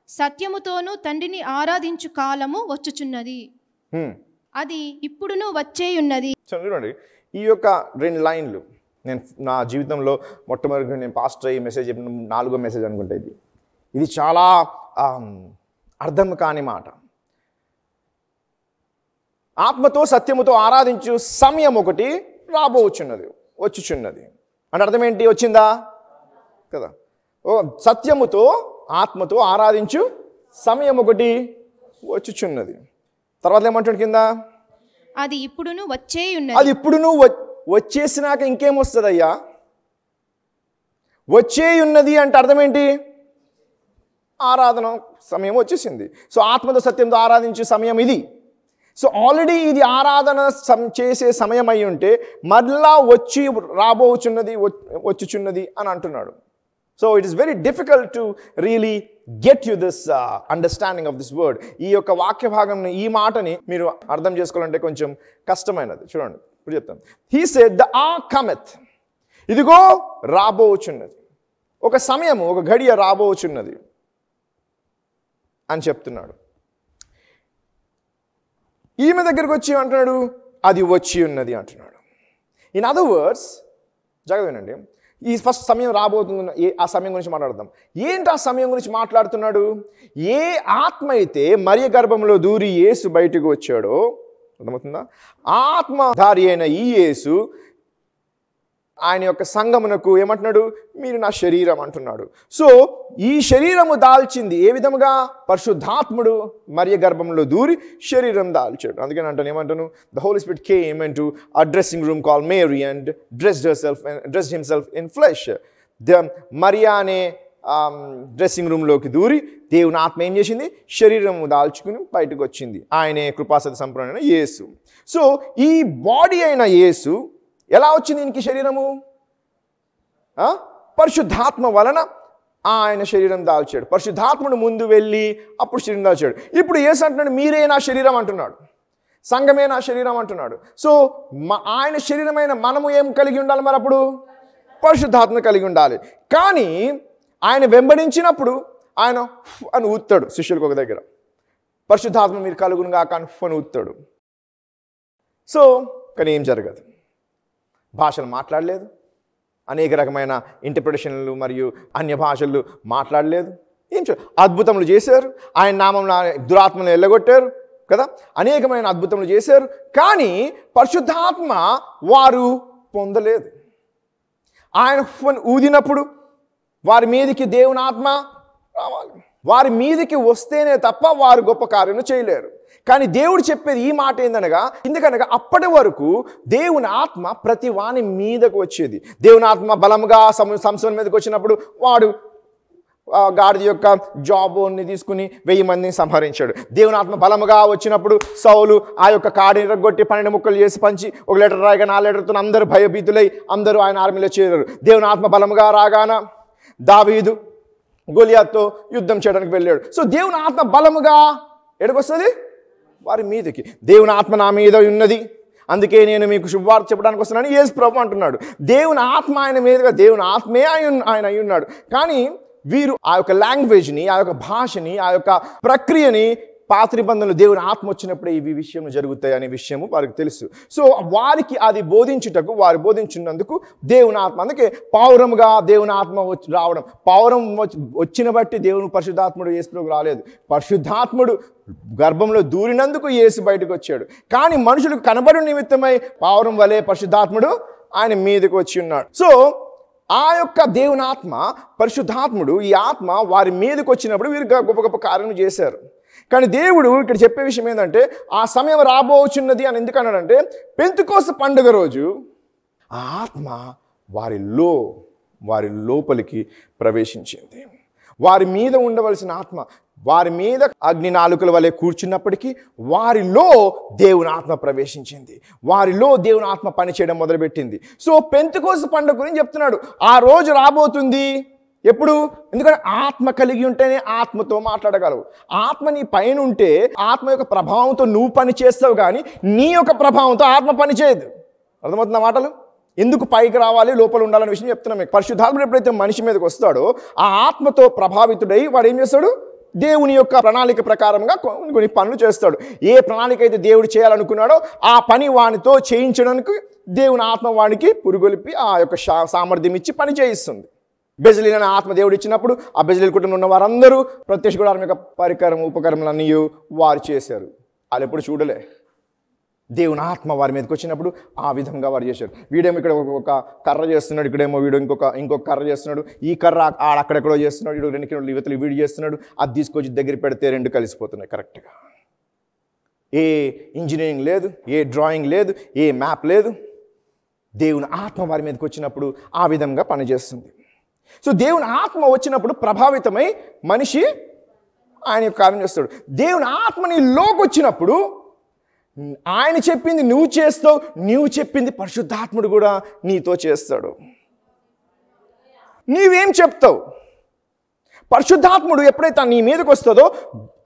సత్యముతోనూ తండ్రిని ఆరాధించు కాలము వచ్చుచున్నది, అది ఇప్పుడును వచ్చేయున్నది. చూడండి ఈ యొక్క 2 లైన్లు నేను నా జీవితంలో మొట్టమొదటి నేను పాస్టర్ అయ్యి మెసేజ్ చెప్పిన 4వ మెసేజ్ అనుకుంటా. ఇది చాలా అర్థం కాని మాట. ఆత్మతో సత్యముతో ఆరాధించు సమయం ఒకటి రాబోచున్నది, వచ్చుచున్నది అంటే అర్థం ఏంటి, వచ్చిందా కదా. సత్యముతో ఆత్మతో ఆరాధించు సమయం ఒకటి వచ్చుచున్నది. తర్వాత ఏమంటాడు కింద, అది ఇప్పుడును వచ్చేయున్నది. అది ఇప్పుడును వచ్చేసినాక ఇంకేం వస్తుందయ్యా, వచ్చేయున్నది అంటే అర్థం ఏంటి, ఆరాధన సమయం వచ్చేసింది. సో ఆత్మతో సత్యంతో ఆరాధించే సమయం ఇది. సో ఆల్రెడీ ఇది ఆరాధన చేసే సమయం అయి ఉంటే మరలా వచ్చి రాబోచున్నది వచ్చుచున్నది అని అంటున్నాడు. So it is very difficult to really get you this understanding of this word. ఈ యొక్క వాక్య భాగంని, ఈ మాటని మీరు అర్థం చేసుకోవాలంటే కొంచెం కష్టమైనది. చూడండి ఇప్పుడు చెప్తాను. హీ సెడ్ ద ఆ కమెత్, ఇదిగో రాబోచున్నది, ఒక సమయము ఒక ఘడియ రాబోచున్నది అని చెప్తున్నాడు. ఈమె దగ్గరికి వచ్చి అంటున్నాడు అది వచ్చి ఉన్నది అంటున్నాడు. ఇన్ అదర్ వర్డ్స్, జాగ్రత్త వినండి, ఈ ఫస్ట్ సమయం రాబోతుంది, ఆ సమయం గురించి మాట్లాడదాం. ఏంటి ఆ సమయం గురించి మాట్లాడుతున్నాడు? ఏ ఆత్మ అయితే మరియ గర్భంలో దూరి యేసు బయటకు వచ్చాడో, అర్థమవుతుందా, ఆత్మధారి అయిన ఈ యేసు ఆయన యొక్క సంగమునకు ఏమంటున్నాడు, మీరు నా శరీరం అంటున్నాడు. సో ఈ శరీరము దాల్చింది ఏ విధముగా, పరిశుద్ధాత్ముడు మరియ గర్భంలో దూరి శరీరం దాల్చాడు. అందుకని అంటాను, ఏమంటాను, the Holy Spirit came into a dressing room called Mary and dressed himself in flesh. Mariya అనే డ్రెస్సింగ్ రూమ్లోకి దూరి దేవుని ఆత్మ ఏం చేసింది, శరీరము దాల్చుకుని బయటకు వచ్చింది. ఆయనే కృపాసతి సంపూర్ణమైన యేసు. సో ఈ బాడీ అయిన యేసు ఎలా వచ్చింది ఈయనకి శరీరము, పరిశుద్ధాత్మ వలన ఆయన శరీరం దాల్చాడు. పరిశుద్ధాత్ముడు ముందు వెళ్ళి అప్పుడు శరీరం దాల్చాడు. ఇప్పుడు యేసు అంటున్నాడు మీరే నా శరీరం అంటున్నాడు, సంఘమే నా శరీరం అంటున్నాడు. సో ఆయన శరీరమైన మనము ఏం కలిగి ఉండాలి మరి, అప్పుడు పరిశుద్ధాత్మ కలిగి ఉండాలి. కానీ ఆయన వెంబడించినప్పుడు ఆయన అని ఊతాడు శిష్యులకు ఒక దగ్గర, పరిశుద్ధాత్మ మీరు కలుగునుగా కానీ అని ఊతాడు. సో కానీ ఏం జరగదు, భాషలు మాట్లాడలేదు, అనేక రకమైన ఇంటర్ప్రిటేషన్లు మరియు అన్య భాషలు మాట్లాడలేదు. ఏం అద్భుతములు చేశారు, ఆయన నామంలో దురాత్మను వెళ్ళగొట్టారు కదా, అనేకమైన అద్భుతములు చేశారు. కానీ పరిశుద్ధాత్మ వారు పొందలేదు. ఆయన ఊదినప్పుడు వారి మీదికి దేవుని ఆత్మ రావాలి, వారి మీదికి వస్తేనే తప్ప వారు గొప్ప కార్యం చేయలేరు. కానీ దేవుడు చెప్పేది ఈ మాట ఏందనగా, ఎందుకనగా అప్పటి వరకు దేవుని ఆత్మ ప్రతి వాని మీదకు వచ్చేది. దేవుని ఆత్మ బలంగా సంసోను మీదకి వచ్చినప్పుడు వాడు గాడిద యొక్క జాబుని తీసుకుని 1000 మందిని సంహరించాడు. దేవుని ఆత్మ బలముగా వచ్చినప్పుడు సౌలు ఆ యొక్క కాడిని రగ్గొట్టి 12 ముక్కలు చేసి పంచి ఒక లెటర్ రాయగా 4 లెటర్తో అందరూ భయభీతులై అందరూ ఆయన ఆర్మీలో చేరారు. దేవుని ఆత్మ బలముగా రాగాన దావీదు గొలియాతుతో యుద్ధం చేయడానికి వెళ్ళాడు. సో దేవుని ఆత్మ బలముగా ఎడకొస్తుంది వారి మీదకి. దేవుని ఆత్మ నా మీద ఉన్నది, అందుకే నేను మీకు శుభవార్త చెప్పడానికి వస్తున్నాను యేసు ప్రభు అంటున్నాడు. దేవుని ఆత్మ ఆయన మీదుగా, దేవుని ఆత్మే ఆయన అయి ఉన్నాడు. కానీ వీరు ఆ యొక్క లాంగ్వేజ్ని, ఆ యొక్క భాషని, ఆ యొక్క ప్రక్రియని, పాత నిబంధనలు దేవుని ఆత్మ వచ్చినప్పుడే ఇవి విషయం జరుగుతాయి అనే విషయము వారికి తెలుసు. సో వారికి అది బోధించుటకు, వారు బోధించినందుకు దేవుని ఆత్మ, అందుకే పావురముగా దేవుని ఆత్మ రావడం, పావురం వచ్చిన బట్టి దేవుని పరిశుద్ధాత్ముడు యేసులోకి రాలేదు. పరిశుద్ధాత్ముడు గర్భంలో దూరినందుకు యేసు బయటకు వచ్చాడు. కానీ మనుషులకు కనబడి నిమిత్తమై పావురం వలె పరిశుద్ధాత్ముడు ఆయన మీదకి వచ్చి ఉన్నాడు. సో ఆ యొక్క దేవుని ఆత్మ, పరిశుద్ధాత్ముడు, ఈ ఆత్మ వారి మీదకి వచ్చినప్పుడు వీరు గొప్ప గొప్ప కార్యము చేశారు. కానీ దేవుడు ఇక్కడ చెప్పే విషయం ఏంటంటే ఆ సమయం రాబోచున్నది అని ఎందుకు అన్నాడంటే, పెంతెకోస్తు పండుగ రోజు ఆ ఆత్మ వారి లోపలికి ప్రవేశించింది. వారి మీద ఉండవలసిన ఆత్మ వారి మీద అగ్ని నాలుకల వలె కూర్చున్నప్పటికీ వారిలో దేవుని ఆత్మ ప్రవేశించింది. వారిలో దేవుని ఆత్మ పనిచేయడం మొదలుపెట్టింది. సో పెంతెకోస్తు పండుగ గురించి చెప్తున్నాడు. ఆ రోజు రాబోతుంది. ఎప్పుడు? ఎందుకంటే ఆత్మ కలిగి ఉంటేనే ఆత్మతో మాట్లాడగలవు. ఆత్మ నీ పైన ఉంటే ఆత్మ యొక్క ప్రభావంతో నువ్వు పని చేస్తావు, కానీ నీ యొక్క ప్రభావంతో ఆత్మ పని చేయదు. అర్థమవుతున్న మాటలు? ఎందుకు పైకి రావాలి, లోపల ఉండాలనే విషయం చెప్తున్నాం మీకు. పరిశుద్ధాత్ముడు ఎప్పుడైతే మనిషి మీదకి వస్తాడో ఆ ఆత్మతో ప్రభావితుడై వాడు ఏం చేస్తాడు? దేవుని యొక్క ప్రణాళిక ప్రకారంగా కొన్ని పనులు చేస్తాడు. ఏ ప్రణాళిక అయితే దేవుడు చేయాలనుకున్నాడో ఆ పని వానితో చేయించడానికి దేవుని ఆత్మ వానికి పురుగొలిపి ఆ యొక్క సామర్థ్యం ఇచ్చి పని చేయిస్తుంది. బెజలీల్ అనే ఆత్మ దేవుడు ఇచ్చినప్పుడు ఆ బెజలీల్ కుటుంబంలో ఉన్న వారందరూ ప్రత్యక్ష గుడారం యొక్క ఉపకరణలన్నీ వారు చేశారు. వాళ్ళు ఎప్పుడు చూడలే. దేవుని ఆత్మ వారి మీదకి వచ్చినప్పుడు ఆ విధంగా వారు చేశారు. వీడేమో ఇక్కడ ఒక కర్ర చేస్తున్నాడు, ఇక్కడేమో వీడు ఇంకొక కర్ర చేస్తున్నాడు, ఈ కర్ర అక్కడెక్కడో చేస్తున్నాడు, వీడు 2 కిలోలు యువతలు వీడు చేస్తున్నాడు. అది తీసుకొచ్చి దగ్గర పెడితే 2 కలిసిపోతున్నాయి కరెక్ట్గా. ఏ ఇంజనీరింగ్ లేదు, ఏ డ్రాయింగ్ లేదు, ఏ మ్యాప్ లేదు. దేవుని ఆత్మ వారి మీదకి వచ్చినప్పుడు ఆ విధంగా పనిచేస్తుంది. సో దేవుని ఆత్మ వచ్చినప్పుడు ప్రభావితమై మనిషి ఆయన యొక్క కార్యం చేస్తాడు. దేవుని ఆత్మ నీలోకి వచ్చినప్పుడు ఆయన చెప్పింది నువ్వు చేస్తావు, నువ్వు చెప్పింది పరిశుద్ధాత్ముడు కూడా నీతో చేస్తాడు. నీవేం చెప్తావు? పరిశుద్ధాత్ముడు ఎప్పుడైతే నీ మీదకి వస్తుందో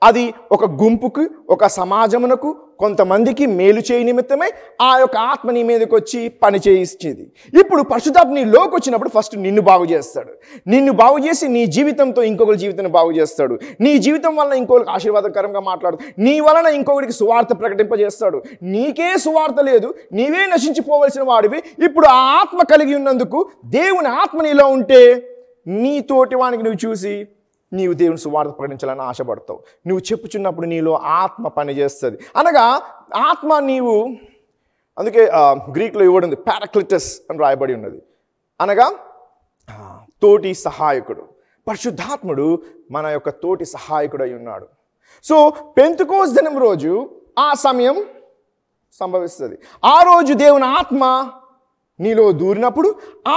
అది ఒక గుంపుకి, ఒక సమాజమునకు, కొంతమందికి మేలు చేయ నిమిత్తమై ఆ యొక్క ఆత్మ నీ మీదకి వచ్చి పని చేయించేది. ఇప్పుడు పరిశుద్ధాత్మ నీలోకి వచ్చినప్పుడు ఫస్ట్ నిన్ను బాగు చేస్తాడు. నిన్ను బాగు చేసి నీ జీవితంతో ఇంకొకరి జీవితాన్ని బాగు చేస్తాడు. నీ జీవితం వలన ఇంకొకరికి ఆశీర్వాదకరంగా మాట్లాడు. నీ వలన ఇంకొకరికి సువార్త ప్రకటింపజేస్తాడు. నీకే సువార్త లేదు, నీవే నశించిపోవలసిన వాడివి. ఇప్పుడు ఆ ఆత్మ కలిగి ఉన్నందుకు దేవుని ఆత్మ నీలో ఉంటే నీ తోటి వానికి నువ్వు చూసి నీవు దేవుని సువార్త ప్రకటించాలని ఆశపడతావు. నువ్వు చెప్పుచున్నప్పుడు నీలో ఆత్మ పనిచేస్తుంది. అనగా ఆత్మ నీవు, అందుకే గ్రీక్లో ఇవ్వడింది పారాక్లిటస్ అని రాయబడి ఉన్నది. అనగా తోటి సహాయకుడు. పరిశుద్ధాత్ముడు మన యొక్క తోటి సహాయకుడు అయి ఉన్నాడు. సో పెంతెకోస్తు దినం రోజు ఆ సమయం సంభవిస్తుంది. ఆ రోజు దేవుని ఆత్మ నీలో దూరినప్పుడు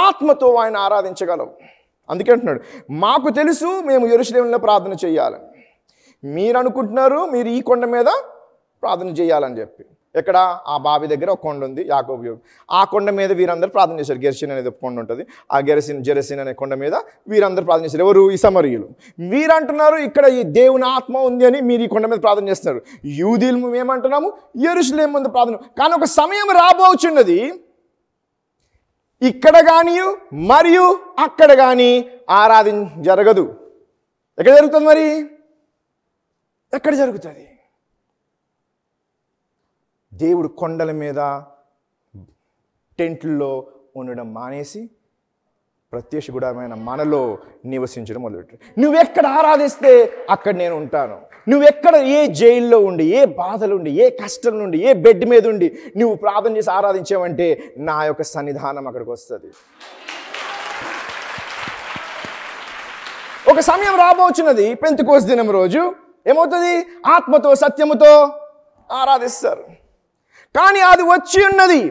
ఆత్మతో ఆయన ఆరాధించగలవు. అందుకే అంటున్నాడు, మాకు తెలుసు మేము యెరూషలేములో ప్రార్థన చేయాలని. మీరు అనుకుంటున్నారు మీరు ఈ కొండ మీద ప్రార్థన చేయాలని చెప్పి. ఎక్కడ? ఆ బావి దగ్గర ఒక కొండ ఉంది, యాకోబు. ఆ కొండ మీద వీరందరూ ప్రార్థన చేశారు. గెర్సిన్ అనేది ఒక కొండ ఉంటుంది. ఆ జెరసిన్ అనే కొండ మీద వీరందరూ ప్రార్థన చేశారు. ఎవరు? ఈ సమరయులు. వీరు అంటున్నారు ఇక్కడ ఈ దేవుని ఆత్మ ఉంది అని మీరు ఈ కొండ మీద ప్రార్థన చేస్తున్నారు. యూదీలు మేమంటున్నాము యెరూషలేము ముందు ప్రార్థన. కానీ ఒక సమయం రాబోచున్నది, ఇక్కడ కానీ మరియు అక్కడ కానీ జరగదు. ఎక్కడ జరుగుతుంది? మరి ఎక్కడ జరుగుతుంది? దేవుడు కొండల మీద టెంట్లలో ఉండడం మానేసి ప్రత్యక్ష గుడారమైన మనలో నివసించడం మొదలుపెట్టాడు. నువ్వెక్కడ ఆరాధిస్తే అక్కడ నేను ఉంటాను. నువ్వెక్కడ ఏ జైల్లో ఉండి, ఏ బాధలు ఉండి, ఏ కష్టం నుండి, ఏ బెడ్ మీద ఉండి నువ్వు ప్రార్థన చేసి ఆరాధించావంటే నా యొక్క సన్నిధానం అక్కడికి వస్తుంది. ఒక సమయం రాబోచున్నది, పెంతెకోస్తు దినం రోజు ఏమవుతుంది? ఆత్మతో సత్యముతో ఆరాధిస్తారు. కానీ అది వచ్చి ఉన్నది.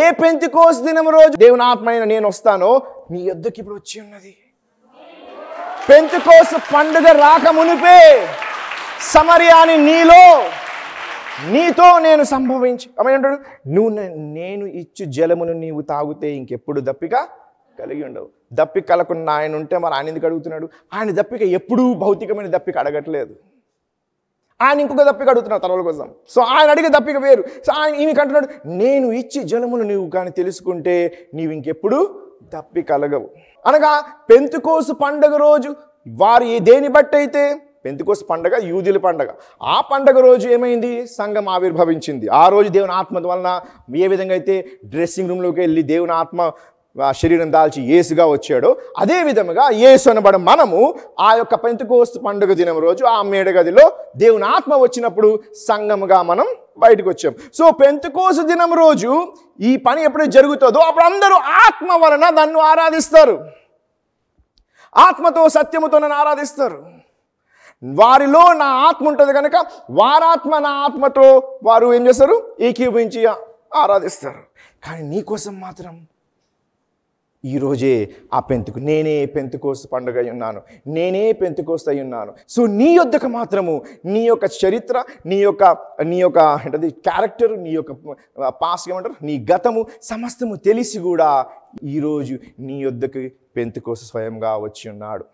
ఏ పెంతెకోస్తు దినం రోజు దేవుని ఆత్మైన నేను వస్తానో నీ యొద్దకి ఇప్పుడు వచ్చి ఉన్నది. పెంతెకోస్తు పండుగ రాక మునిపే సమరయాని నీతో నేను సంభవించి ఏమంటాడు? నేను ఇచ్చు జలమును నీవు తాగితే ఇంకెప్పుడు దప్పిక కలిగి ఉండవు. దప్పిక కలకుండా ఆయన ఉంటే మరి ఆయన ఎందుకు అడుగుతున్నాడు? ఆయన దప్పిక ఎప్పుడూ భౌతికమైన దప్పిక అడగట్లేదు. ఆయన ఇంకొక దప్పిక అడుగుతున్నాడు తరల కోసం. సో ఆయన అడిగే దప్పిక వేరు. సో ఆయన ఈమెకి అంటున్నాడు, నేను ఇచ్చి జలములు నీవు కానీ తెలుసుకుంటే నీవు ఇంకెప్పుడు దప్పి కలగవు. అనగా పెంతెకోస్తు పండగ రోజు వారు దేని బట్టి అయితే, పెంతెకోస్తు పండగ యూదుల పండగ, ఆ పండగ రోజు ఏమైంది, సంఘం ఆవిర్భవించింది. ఆ రోజు దేవుని ఆత్మ వలన ఏ విధంగా అయితే డ్రెస్సింగ్ రూమ్లోకి వెళ్ళి దేవుని ఆత్మ శరీరం దాల్చి యేసుగా వచ్చాడో, అదే విధముగా యేసు అనబడ మనము ఆ యొక్క పెంతెకోస్తు పండుగ దినం రోజు ఆ మేడగదిలో దేవుని ఆత్మ వచ్చినప్పుడు సంఘముగా మనం బయటకు వచ్చాం. సో పెంతెకోస్తు దినం రోజు ఈ పని ఎప్పుడైతే జరుగుతుందో అప్పుడు అందరూ ఆత్మ వలన నన్ను ఆరాధిస్తారు, ఆత్మతో సత్యముతో నన్ను ఆరాధిస్తారు. వారిలో నా ఆత్మ ఉంటుంది కనుక వారాత్మ నా ఆత్మతో వారు ఏం చేస్తారు, ఏకీభవించి ఆరాధిస్తారు. కానీ నీకోసం మాత్రం ఈరోజే ఆ నేనే పెంతెకోస్తు పండుగ అయి ఉన్నాను, నేనే పెంతెకోస్తు అయి ఉన్నాను. సో నీ యొద్దకు మాత్రము నీ యొక్క చరిత్ర, నీ యొక్క ఏంటది క్యారెక్టర్, నీ యొక్క పాస్ట్ ఏమంటారు, నీ గతము సమస్తము తెలిసి కూడా ఈరోజు నీ యొద్దకు పెంతెకోస్తు స్వయంగా వచ్చి ఉన్నాడు.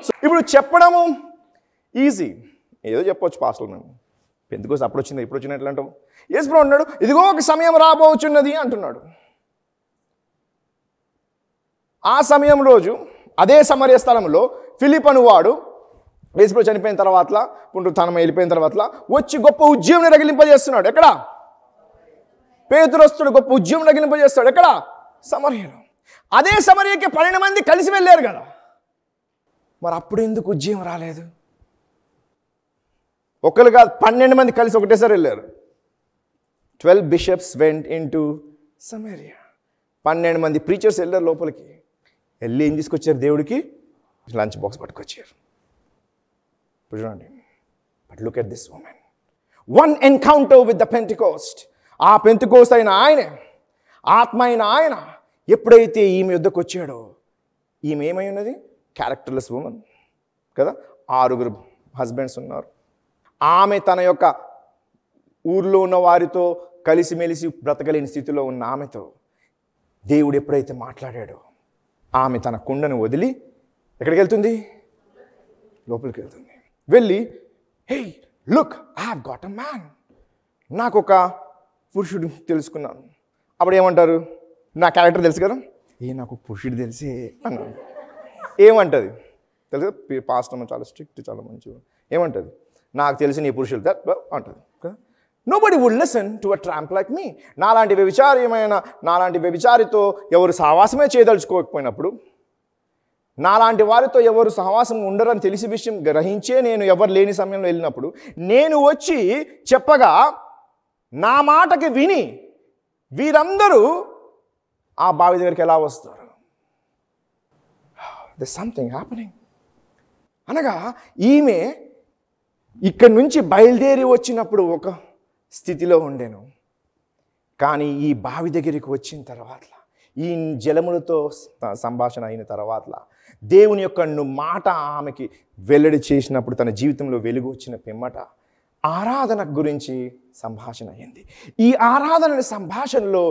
సో ఇప్పుడు చెప్పడము ఈజీ, ఏదో చెప్పవచ్చు పాస్టర్లు, మేము పెంతెకోస్తు అప్పుడు వచ్చింది ఇప్పుడు వచ్చినట్లు అంటాం. యేసు ప్రభువు అన్నాడు, ఇదిగో ఒక సమయం రాబోచున్నది అంటున్నాడు. ఆ సమయం రోజు అదే సమరయ స్థలంలో ఫిలిప్ అనువాడు యేసు ప్రభు చనిపోయిన తర్వాత, పునరుత్థానం వెళ్ళిపోయిన తర్వాత వచ్చి గొప్ప ఉద్యమం రగిలింపజేస్తున్నాడు. ఎక్కడ? పేతురు వస్తుడు గొప్ప ఉద్యమం రగిలింపజేస్తాడు. ఎక్కడ? సమరయలో. అదే సమరయకి 12 మంది కలిసి వెళ్ళారు కదా, మరి అప్పుడు ఎందుకు ఉద్యమం రాలేదు? ఒకరు కాదు 12 మంది కలిసి ఒకటేసారి వెళ్ళారు. 12 bishops went into Samaria. 12 మంది ప్రీచర్స్ వెళ్ళారు లోపలికి. వెళ్ళి ఏం తీసుకొచ్చారు? దేవుడికి లంచ్ బాక్స్ పట్టుకొచ్చారు. చూడండి, but look at this woman, one encounter with the Pentecost. ఆ పెంటెకోస్ట్ అయిన ఆయనే, ఆత్మ అయిన ఆయన ఎప్పుడైతే ఈమె యుద్ధకు వచ్చాడో, ఈమె ఏమై ఉన్నది? క్యారెక్టర్లెస్ ఉమెన్ కదా. 6 హస్బెండ్స్ ఉన్నారు. ఆమె తన యొక్క ఊర్లో ఉన్న వారితో కలిసిమెలిసి బ్రతకలేని స్థితిలో ఉన్న ఆమెతో దేవుడు ఎప్పుడైతే మాట్లాడాడో, ఆమె తన కుండను వదిలి ఎక్కడికి వెళ్తుంది? లోపలికి వెళ్తుంది. వెళ్ళి, హే look, I have got a man, నాకు ఒక పురుషుడు తెలుసుకున్నాను. అప్పుడు ఏమంటారు? నా క్యారెక్టర్ తెలుసు కదా, నాకు పురుషుడు తెలిసి అన్నాను. ఏమంటుంది తెలుసు? పాస్ట్ అమ్మ చాలా స్ట్రిక్ట్, చాలా మంచిగా. ఏమంటుంది? నాకు తెలిసి నీ పురుషుడు అంటుంది కదా. Nobody would listen to a tramp like me. నాలాంటి వ్యభిచారితో ఎవరు సహవాసమే చేయదలుచుకోకపోయినప్పుడు, నాలాంటి వారితో ఎవరు సహవాసం ఉండరని తెలిసి విషయం గ్రహించే నేను ఎవరు లేని సమయంలో వెళ్ళినప్పుడు నేను వచ్చి చెప్పగా నా మాటకి విని వీరందరూ ఆ బావి దగ్గరికి ఎలా వస్తారు? there's something happening. అనగా ఈమె ఇక్కడి నుంచి బయలుదేరి వచ్చినప్పుడు ఒక స్థితిలో ఉండేను, కానీ ఈ బావి దగ్గరికి వచ్చిన తర్వాత, ఈ జలములతో సంభాషణ అయిన తర్వాత, దేవుని యొక్క మాట ఆమెకి వెల్లడి చేసినప్పుడు, తన జీవితంలో వెలుగు వచ్చిన పిమ్మట ఆరాధన గురించి సంభాషణ అయింది. ఈ ఆరాధన సంభాషణలో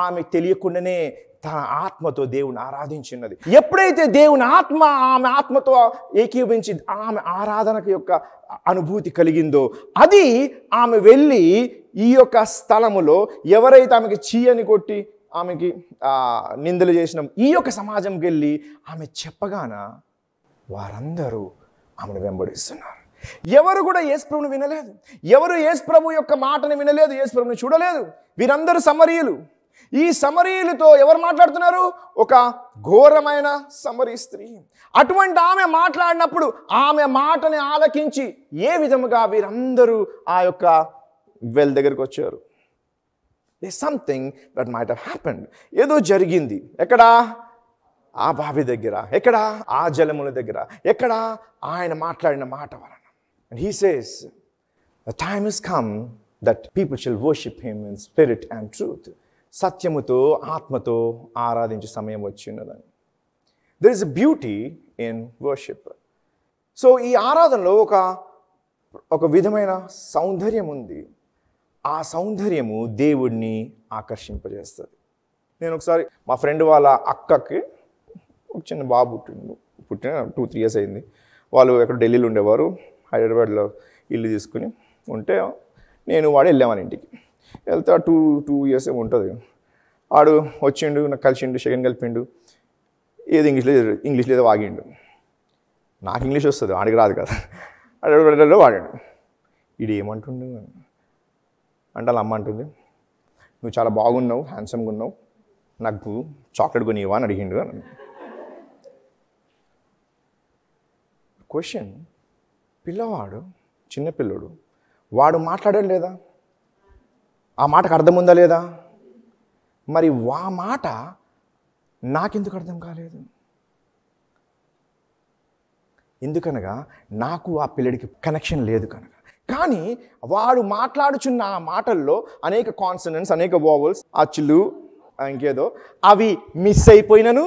ఆమె తెలియకుండానే తన ఆత్మతో దేవుని ఆరాధించినది. ఎప్పుడైతే దేవుని ఆత్మ ఆమె ఆత్మతో ఏకీభవించి ఆమె ఆరాధనకు యొక్క అనుభూతి కలిగిందో, అది ఆమె వెళ్ళి ఈ యొక్క స్థలములో ఎవరైతే ఆమెకి చీయని కొట్టి ఆమెకి నిందలు చేసిన ఈ యొక్క సమాజంకి వెళ్ళి ఆమె చెప్పగాన వారందరూ ఆమెను వెంబడిస్తున్నారు. ఎవరు కూడా యేసు ప్రభువుని వినలేదు, ఎవరు యేసు ప్రభు యొక్క మాటని వినలేదు, యేసు ప్రభువుని చూడలేదు. వీరందరూ సమరీయులు. ఈ సమరీయులతో ఎవరు మాట్లాడుతున్నారు? ఒక ఘోరమైన సమరీ స్త్రీ. అటువంటి ఆమె మాట్లాడినప్పుడు ఆమె మాటని ఆలకించి ఏ విధముగా వీరందరూ ఆ యొక్క వెల్ దగ్గరికి వచ్చారు. Something that might have happened. ఏదో జరిగింది. ఎక్కడ? ఆ బావి దగ్గర. ఎక్కడ? ఆ జలముల దగ్గర. ఎక్కడ? ఆయన మాట్లాడిన మాట వలన. And he says, the time has come that people shall worship him in spirit and truth. సత్యముతో ఆత్మతో ఆరాధించే సమయం వచ్చి ఉన్నదని. There is a beauty in worship. So ఈ ఆరాధనలో ఒక విధమైన సౌందర్యం ఉంది. ఆ సౌందర్యము దేవుడిని ఆకర్షింపజేస్తుంది. నేను ఒకసారి మా ఫ్రెండ్ వాళ్ళ అక్కకి ఒక చిన్న బాబు పుట్టిన 2-3 years అయింది. వాళ్ళు ఎక్కడ ఢిల్లీలో ఉండేవారు, హైదరాబాద్లో ఇల్లు తీసుకుని ఉంటే నేను వాడు వెళ్ళామని ఇంటికి వెళ్తే 2 years ఏమో ఉంటుంది. వాడు వచ్చిండు, నాకు కలిసిండు, సెకండ్ కలిపిండు, ఏది ఇంగ్లీష్లో ఏదో వాగిండు. నాకు ఇంగ్లీష్ వస్తుంది, వాడికి రాదు కదా. అడు వాడాడు. ఇది ఏమంటుండు అంటే వాళ్ళ అమ్మ అంటుంది, నువ్వు చాలా బాగున్నావు, హ్యాండ్సమ్గా ఉన్నావు, నాకు చాక్లెట్ కొనివ్వా అని అడిగిండు అని. క్వశ్చన్, పిల్లవాడు చిన్నపిల్లడు, వాడు మాట్లాడాడు లేదా? ఆ మాటకు అర్థం ఉందా లేదా? మరి ఆ మాట నాకెందుకు అర్థం కాలేదు? ఎందుకనగా నాకు ఆ పిల్లడికి కనెక్షన్ లేదు కనుక. కానీ వాడు మాట్లాడుచున్న ఆ మాటల్లో అనేక కాన్సనెంట్స్, అనేక వోవెల్స్, అచ్చులు, ఇంకేదో అవి మిస్ అయిపోయినను,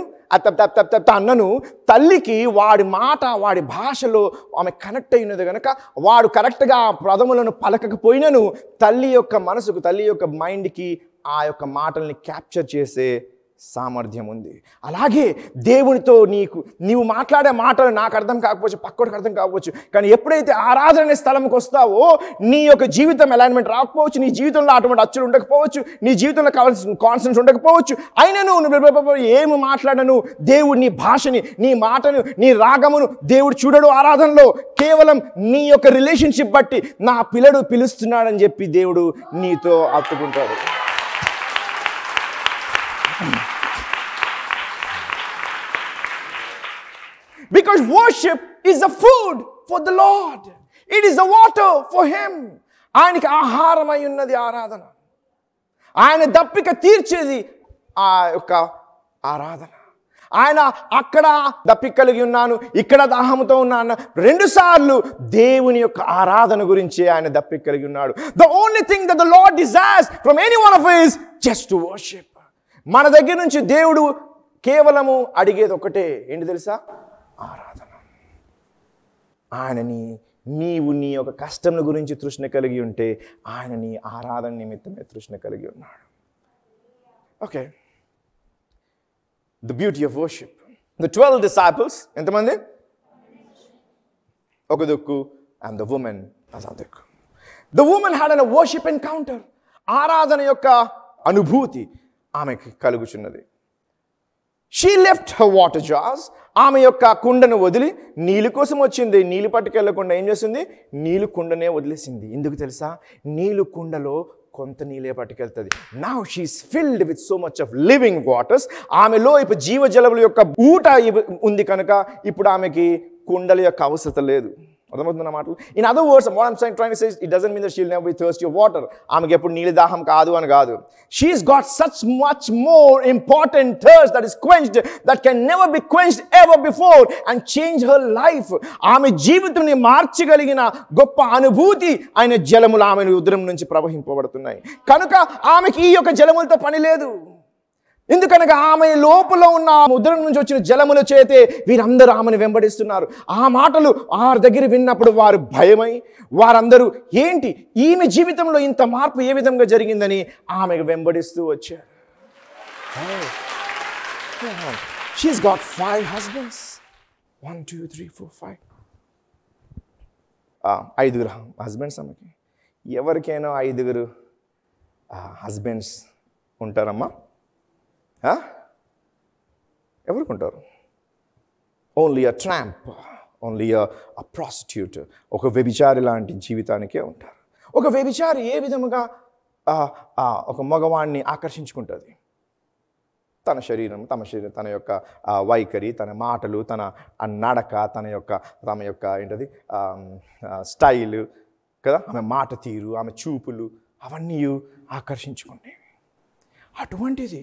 అన్నను తల్లికి వాడి మాట, వాడి భాషలో ఆమె కనెక్ట్ అయినది కనుక వాడు కరెక్ట్గా ఆ పదములను పలకకపోయినను తల్లి యొక్క మనసుకు, తల్లి యొక్క మైండ్కి ఆ యొక్క మాటల్ని క్యాప్చర్ చేసే సామర్థ్యం ఉంది. అలాగే దేవునితో నీవు మాట్లాడే మాటలు నాకు అర్థం కాకపోవచ్చు, పక్కోడికి అర్థం కాకపోవచ్చు, కానీ ఎప్పుడైతే ఆరాధన అనే స్థలంకి వస్తావో నీ యొక్క జీవితం అలైన్మెంట్ రాకపోవచ్చు, నీ జీవితంలో అటువంటి అచ్చులు ఉండకపోవచ్చు, నీ జీవితంలో కావాల్సిన కాన్సెప్ట్స్ ఉండకపోవచ్చు, అయినా నువ్వు ఏమి మాట్లాడను దేవుడు నీ భాషని, నీ మాటను, నీ రాగమును దేవుడు చూడడు ఆరాధనలో. కేవలం నీ యొక్క రిలేషన్షిప్ బట్టి నా పిల్లడు పిలుస్తున్నాడని చెప్పి దేవుడు నీతో అత్తుకుంటాడు. Because worship is the food for the Lord. It is the water for Him. ఆయనకి ఆహారమై ఉన్నది ఆరాధన. ఆయన దప్పిక తీర్చేది ఆ యొక్క ఆరాధన. ఆయన అక్కడ దప్పిక కలిగి ఉన్నాను, ఇక్కడ దాహముతో ఉన్నాను, 2 సార్లు దేవుని యొక్క ఆరాధన గురించి ఆయన దప్పిక కలిగి ఉన్నాడు. The only thing that the Lord desires from any one of us is just to worship. మన దగ్గర నుంచి దేవుడు కేవలము అడిగేది ఒకటే, ఏంటి తెలుసా? ఆరాధన. ఆయనని నీవు నీ యొక్క కష్టం గురించి తృష్ణ కలిగి ఉంటే ఆయన నీ ఆరాధన నిమిత్తమే తృష్ణ కలిగి ఉన్నాడు. Okay, the beauty of worship. The 12 disciples ఎంతమంది? ఒక దిక్కు, అండ్ ద ఉమెన్ అదొక దిక్కు. The woman had an worship encounter. ఆరాధన యొక్క అనుభూతి ఆమెకి కలుగుచున్నది. She left her water jars. ఆమె యొక్క కుండను వదిలి నీళ్ళు కోసం వచ్చింది. నీళ్ళు పట్టుకెళ్ళకుండా ఏం చేస్తుంది? నీళ్ళు కుండనే వదిలేసింది. ఎందుకు తెలుసా? నీళ్ళు కుండలో కొంత నీళ్ళే పట్టుకెళ్తుంది. Now she is filled with so much of living waters. ఆమెలో ఇప్పుడు జీవజలముల యొక్క ఊట ఉంది కనుక ఇప్పుడు ఆమెకి కుండల యొక్క అవసరం లేదు. అర్థమవుతున్న మాటలు. In other words, what I'm trying to say, it doesn't mean that she will never be thirsty of water. ఆమెకి ఎప్పుడు నీళ్ళ దాహం కాదు అని కాదు. She is got such much more important thirst that is quenched, that can never be quenched ever before and change her life. ఆమె జీవితాన్ని మార్చగలిగిన గొప్ప అనుభూతి ఆయన జలములు ఆమె ఉదరం నుంచి ప్రవహింపబడుతున్నాయి. కనుక ఆమెకి ఈ యొక్క జలములతో పని లేదు. ఎందుకనగా ఆమె లోపల ఉన్న ఉదరం నుంచి వచ్చిన జలముల చేతే వీరందరూ ఆమెను వెంబడిస్తున్నారు. ఆ మాటలు వారి దగ్గర విన్నప్పుడు వారు భయమై వారందరూ ఏంటి ఈమె జీవితంలో ఇంత మార్పు ఏ విధంగా జరిగిందని ఆమెకు వెంబడిస్తూ వచ్చారు. She's got 5 husbands. 1, 2, 3, 4, 5. 5 హస్బెండ్స్ ఆమెకి. ఎవరికైనా 5 హస్బెండ్స్ ఉంటారమ్మా? ఎవరికి ఉంటారు? ఓన్లీ అ ట్రాంప్, ఓన్లీ అ ప్రాస్టిట్యూట్, ఒక వ్యభిచారి లాంటి జీవితానికే ఉంటారు. ఒక వ్యభిచారి ఏ విధముగా ఒక మగవాణ్ణి ఆకర్షించుకుంటుంది? తన శరీరం, తన యొక్క వైఖరి, తన మాటలు, తన నడక, తమ యొక్క ఏంటది స్టైల్ కదా, ఆమె మాట తీరు, ఆమె చూపులు అవన్నీ ఆకర్షించుకునేవి. అటువంటిది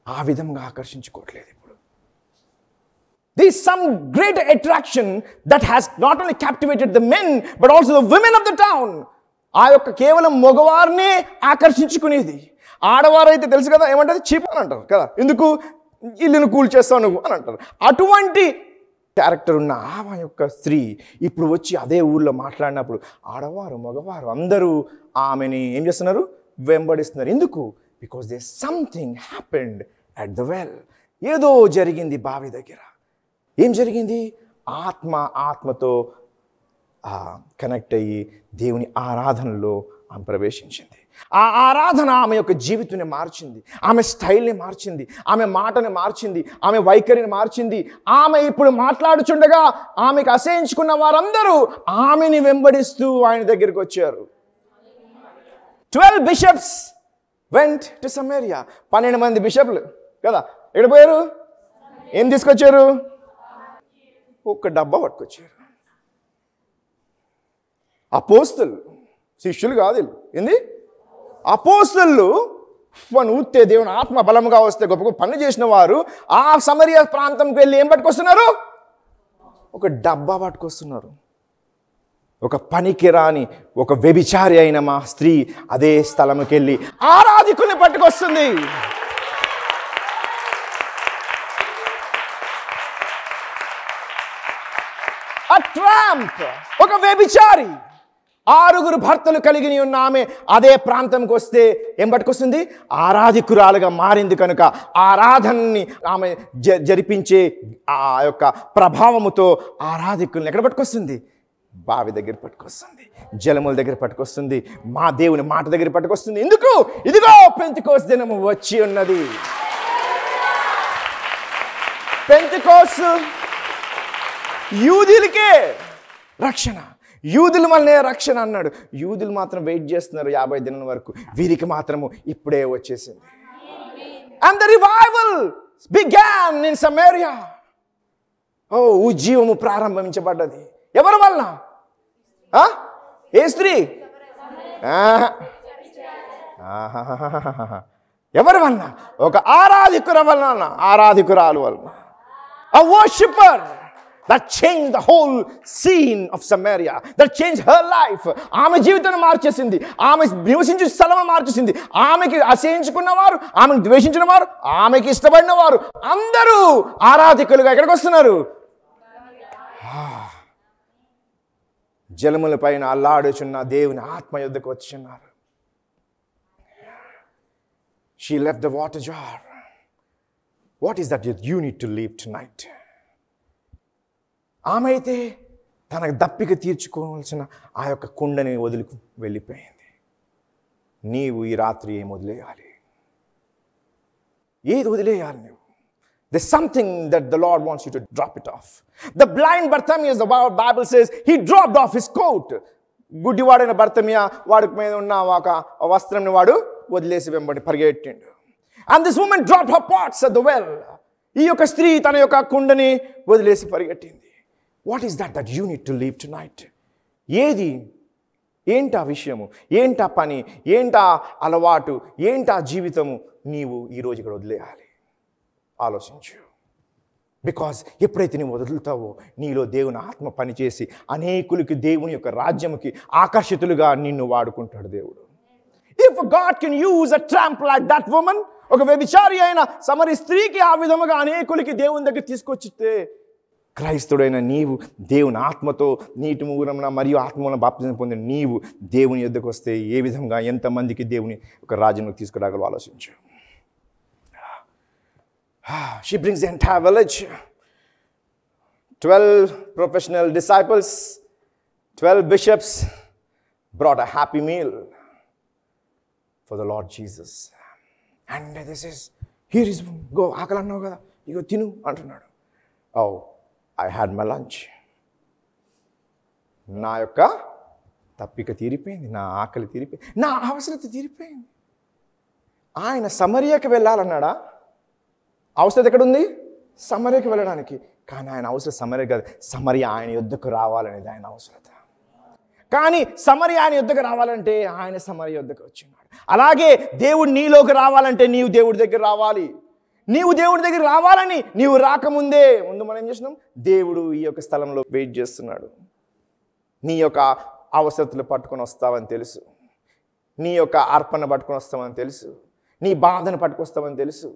ఆ విధంగా ఆకర్షించుకోవట్లేదు ఇప్పుడు. There is some great attraction that has not only captivated the men but also the women of the town. ఆ యొక్క కేవలం మగవారినే ఆకర్షించుకునేది. ఆడవారైతే తెలుసు కదా, ఏమంటారు? చీప్ అని అంటారు కదా. ఎందుకు? ఇల్లును కూల్ చేస్తావు నువ్వు అని అంటారు. అటువంటి క్యారెక్టర్ ఉన్న ఆమె యొక్క స్త్రీ ఇప్పుడు వచ్చి అదే ఊళ్ళో మాట్లాడినప్పుడు ఆడవారు మగవారు అందరూ ఆమెని ఏం చేస్తున్నారు? వెంబడిస్తున్నారు. ఎందుకు? Because there's something happened at the well. ఏదో జరిగింది బావి దగ్గర. ఏం జరిగింది? ఆత్మతో కనెక్ట్ అయ్యి దేవుని ఆరాధనలో ఆమె ప్రవేశించింది. ఆ ఆరాధన ఆమె యొక్క జీవితాన్ని మార్చింది, ఆమె స్టైల్ని మార్చింది, ఆమె మాటని మార్చింది, ఆమె వైఖరిని మార్చింది. ఆమె ఇప్పుడు మాట్లాడుచుండగా ఆమెకు అసహించుకున్న వారందరూ ఆమెని వెంబడిస్తూ ఆయన దగ్గరికి వచ్చారు. 12 bishops went to Samaria. 12 మంది బిషప్లు కదా ఎక్కడ పోయారు? ఏం తీసుకొచ్చారు? ఒక డబ్బా పట్టుకొచ్చారు. అపోస్తలు, శిష్యులు కాదు వీళ్ళు. ఏంది? అపోస్తలు. ఊతే దేవుని ఆత్మ బలముగా వస్తే గొప్ప గొప్ప పనులు చేసిన వారు ఆ సమరియా ప్రాంతంకి వెళ్ళి ఏం పట్టుకొస్తున్నారు? ఒక డబ్బా పట్టుకొస్తున్నారు. ఒక పనికిరాని ఒక వ్యభిచారి అయిన మా స్త్రీ అదే స్థలంకి వెళ్ళి ఆరాధికుల్ని పట్టుకొస్తుంది. ఒక వ్యభిచారి, 6 భర్తలు కలిగి ఉన్న ఆమె అదే ప్రాంతంకి వస్తే ఏం పట్టుకొస్తుంది? ఆరాధికురాలుగా మారింది కనుక ఆరాధనని ఆమె జరిపించే ఆ యొక్క ప్రభావముతో ఆరాధికుల్ని ఎక్కడ పట్టుకొస్తుంది? బావి దగ్గర పట్టుకొస్తుంది, జలముల దగ్గర పట్టుకొస్తుంది, మా దేవుని మాట దగ్గర పట్టుకొస్తుంది. ఎందుకు? ఇదిగో పెంతెకోస్తు దినము వచ్చి ఉన్నది. పెంతెకోస్తు యూదులకే రక్షణ, యూదుల వల్లనే రక్షణ అన్నాడు. యూదులు మాత్రం వెయిట్ చేస్తున్నారు 50 దినాల వరకు, వీరికి మాత్రము ఇప్పుడే వచ్చేసింది. And the revival began in Samaria. ఉజ్జీవము ప్రారంభించబడ్డది. ఎవరి వలన? ఏ స్త్రీ? ఎవరి వలన? ఒక ఆరాధికురాలు వలన. A worshipper that changed the whole scene of Samaria, that changed her life. ఆమె జీవితాన్ని మార్చేసింది, ఆమె నివసించే స్థలం మార్చేసింది. ఆమెకి అసహించుకున్న వారు, ఆమెను ద్వేషించిన వారు, ఆమెకి ఇష్టపడిన వారు అందరూ ఆరాధికులుగా ఎక్కడికి వస్తున్నారు? జలముల పైన అల్లాడుచున్న దేవుని ఆత్మ యొద్దకు వచ్చున్నారు. She left the water jar. What is that you need to leave tonight? ఆమె అయితే తనకు దప్పిక తీర్చుకోవాల్సిన ఆ యొక్క కుండని వదిలి వెళ్ళిపోయింది. నీవు ఈ రాత్రి ఏం వదిలేయాలి? ఏది వదిలేయాలి నువ్వు? There's something that the Lord wants you to drop it off. The blind Bartimaeus, the Bible says, he dropped off his coat. గుడ్డివాడైన బర్తిమేయ వాడి మీద ఉన్న ఒక వస్త్రంని వాడు వదిలేసి వెంబడి పరిగెట్టిండు. And this woman dropped her pots at the well. ఈ యొక్క స్త్రీ తన యొక్క కుండని వదిలేసి పరిగెట్టింది. What is that you need to leave tonight? ఏది? ఏంటా విషయము? ఏంటా పని? ఏంటా అలవాటు? ఏంటా జీవితము నీవు ఈరోజు ఇక్కడ వదిలేయాలి? ఆలోచించు. బికాజ్ ఎప్పుడైతే నీవు వదులుతావో నీలో దేవుని ఆత్మ పనిచేసి అనేకులకి దేవుని యొక్క రాజ్యముకి ఆకర్షితులుగా నిన్ను వాడుకుంటాడు దేవుడు. If God can use a tramp like that woman, ఒక వ్యభిచారి అయిన సమరి స్త్రీకి ఆ విధముగా అనేకులకి దేవుని దగ్గర తీసుకొచ్చితే, క్రైస్తవుడైన నీవు దేవుని ఆత్మతో నీటి మూలమున మరియు ఆత్మూలన బాప్తిజం పొందిన నీవు దేవుని యొద్దకు వస్తే ఏ విధంగా ఎంతమందికి దేవుని ఒక రాజ్యంలోకి తీసుకురాగలవో ఆలోచించు. She brings the entire village. 12 professional disciples, 12 bishops brought a happy meal for the Lord Jesus. And this is, here is, go, ఆకలి అన్నావు కదా, ఇగో తిను అంటున్నాడు. Oh, I had my lunch. నా యొక్క తప్పిక తీరిపోయింది, నా ఆకలి తీరిపోయింది, నా అవసరత తీరిపోయింది. ఆయన సమరియకి వెళ్ళాలన్నాడా? అవసరం ఎక్కడుంది? సమరియకి వెళ్ళడానికి. కానీ ఆయన అవసరం సమరయ కాదు, సమరయ ఆయన యుద్ధకు రావాలనేది ఆయన అవసరత. కానీ సమరయ ఆయన యుద్ధకు రావాలంటే ఆయన సమరయ యుద్ధకు వచ్చినాడు. అలాగే దేవుడు నీలోకి రావాలంటే నీవు దేవుడి దగ్గర రావాలి. నీవు దేవుడి దగ్గర రావాలని నీవు రాకముందే ముందు మనం ఏం చేసినాం? దేవుడు ఈ యొక్క స్థలంలో వెయిట్ చేస్తున్నాడు. నీ యొక్క అవసరతలు పట్టుకొని వస్తావని తెలుసు, నీ యొక్క అర్పణ పట్టుకొని వస్తామని తెలుసు, నీ బాధను పట్టుకొస్తామని తెలుసు.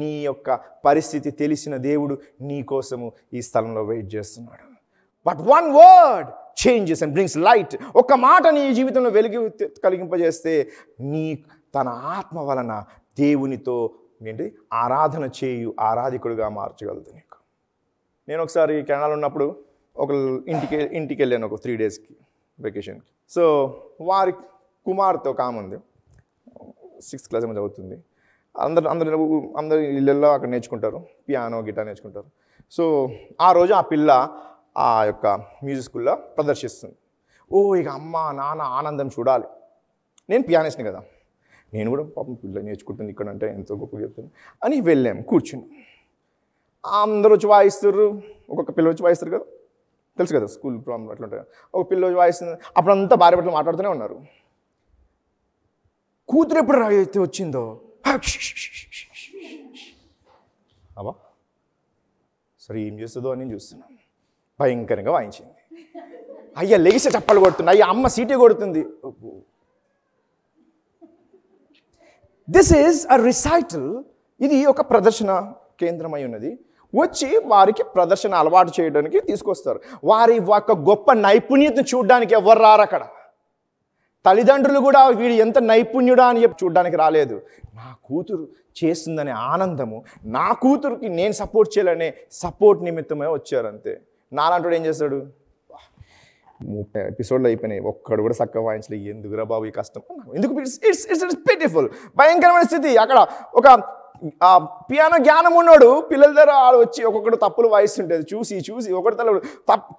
నీ యొక్క పరిస్థితి తెలిసిన దేవుడు నీ కోసము ఈ స్థలంలో వెయిట్ చేస్తున్నాడు. But one word changes and brings light. ఒక మాట నీ జీవితంలో వెలుగు కలిగింపజేస్తే నీ తన ఆత్మ వలన దేవునితో ఏంటి ఆరాధన చేయు ఆరాధికుడిగా మార్చగలదు నీకు. నేను ఒకసారి కెనడాలో ఉన్నప్పుడు ఒక ఇంటికి వెళ్ళాను ఒక 3 డేస్కి వెకేషన్కి. సో వారి కుమార్తె ఒక ఆమె ఉంది, 6th క్లాస్ ఏమో చదువుతుంది. అందరు ఇళ్ళల్లో అక్కడ నేర్చుకుంటారు, పియానో గిటార్ నేర్చుకుంటారు. సో ఆ రోజు ఆ పిల్ల ఆ యొక్క మ్యూజిక్ స్కూల్లో ప్రదర్శిస్తుంది. ఇక అమ్మ నాన్న ఆనందం చూడాలి. నేను పియానిస్ట్ని కదా, నేను కూడా పాపం పిల్ల నేర్చుకుంటుంది ఇక్కడ అంటే ఎంతో గొప్పగా చెప్తాను అని వెళ్ళాము, కూర్చుని. అందరూ వచ్చి వాయిస్తారు, ఒక్కొక్క పిల్ల వచ్చి వాయిస్తారు కదా, తెలుసు కదా స్కూల్ ప్రాబ్లం అట్లా ఉంటాయి. ఒక పిల్ల వచ్చి వాయిస్తుంది. అప్పుడంతా భార్య భర్తలు మాట్లాడుతూనే ఉన్నారు. కూతురు ఎప్పుడు అయితే వచ్చిందో అబ్బా సరే ఏం చేస్తుందో అని చూస్తున్నాను. భయంకరంగా వాయించింది. అయ్యా లెగిసే చప్పలు కొడుతుంది, అయ్యా అమ్మ సీటీ కొడుతుంది. This is a recital. ఇది ఒక ప్రదర్శన కేంద్రమై ఉన్నది. వచ్చి వారికి ప్రదర్శన అలవాటు చేయడానికి తీసుకొస్తారు. వారి యొక్క గొప్ప నైపుణ్యతను చూడడానికి ఎవరు రారు అక్కడ. తల్లిదండ్రులు కూడా వీడు ఎంత నైపుణ్యుడా అని చెప్పి చూడడానికి రాలేదు. నా కూతురు చేస్తుందనే ఆనందము, నా కూతురుకి నేను సపోర్ట్ చేయాలనే సపోర్ట్ నిమిత్తమే వచ్చారు అంతే. నాలాంటి ఏం చేస్తాడు, 30 ఎపిసోడ్లు అయిపోయినాయి, ఒక్కడు కూడా చక్కగా వాయించలేదు, ఎందుకురా బాబు ఈ కష్టం, ఎందుకు, ఇట్స్ పిటిఫుల్. భయంకరమైన స్థితి. అక్కడ ఒక పియానో జ్ఞానం ఉన్నాడు పిల్లల దగ్గర వచ్చి ఒక్కొక్కడు తప్పులు వాయిస్తుంటేది చూసి ఒకటి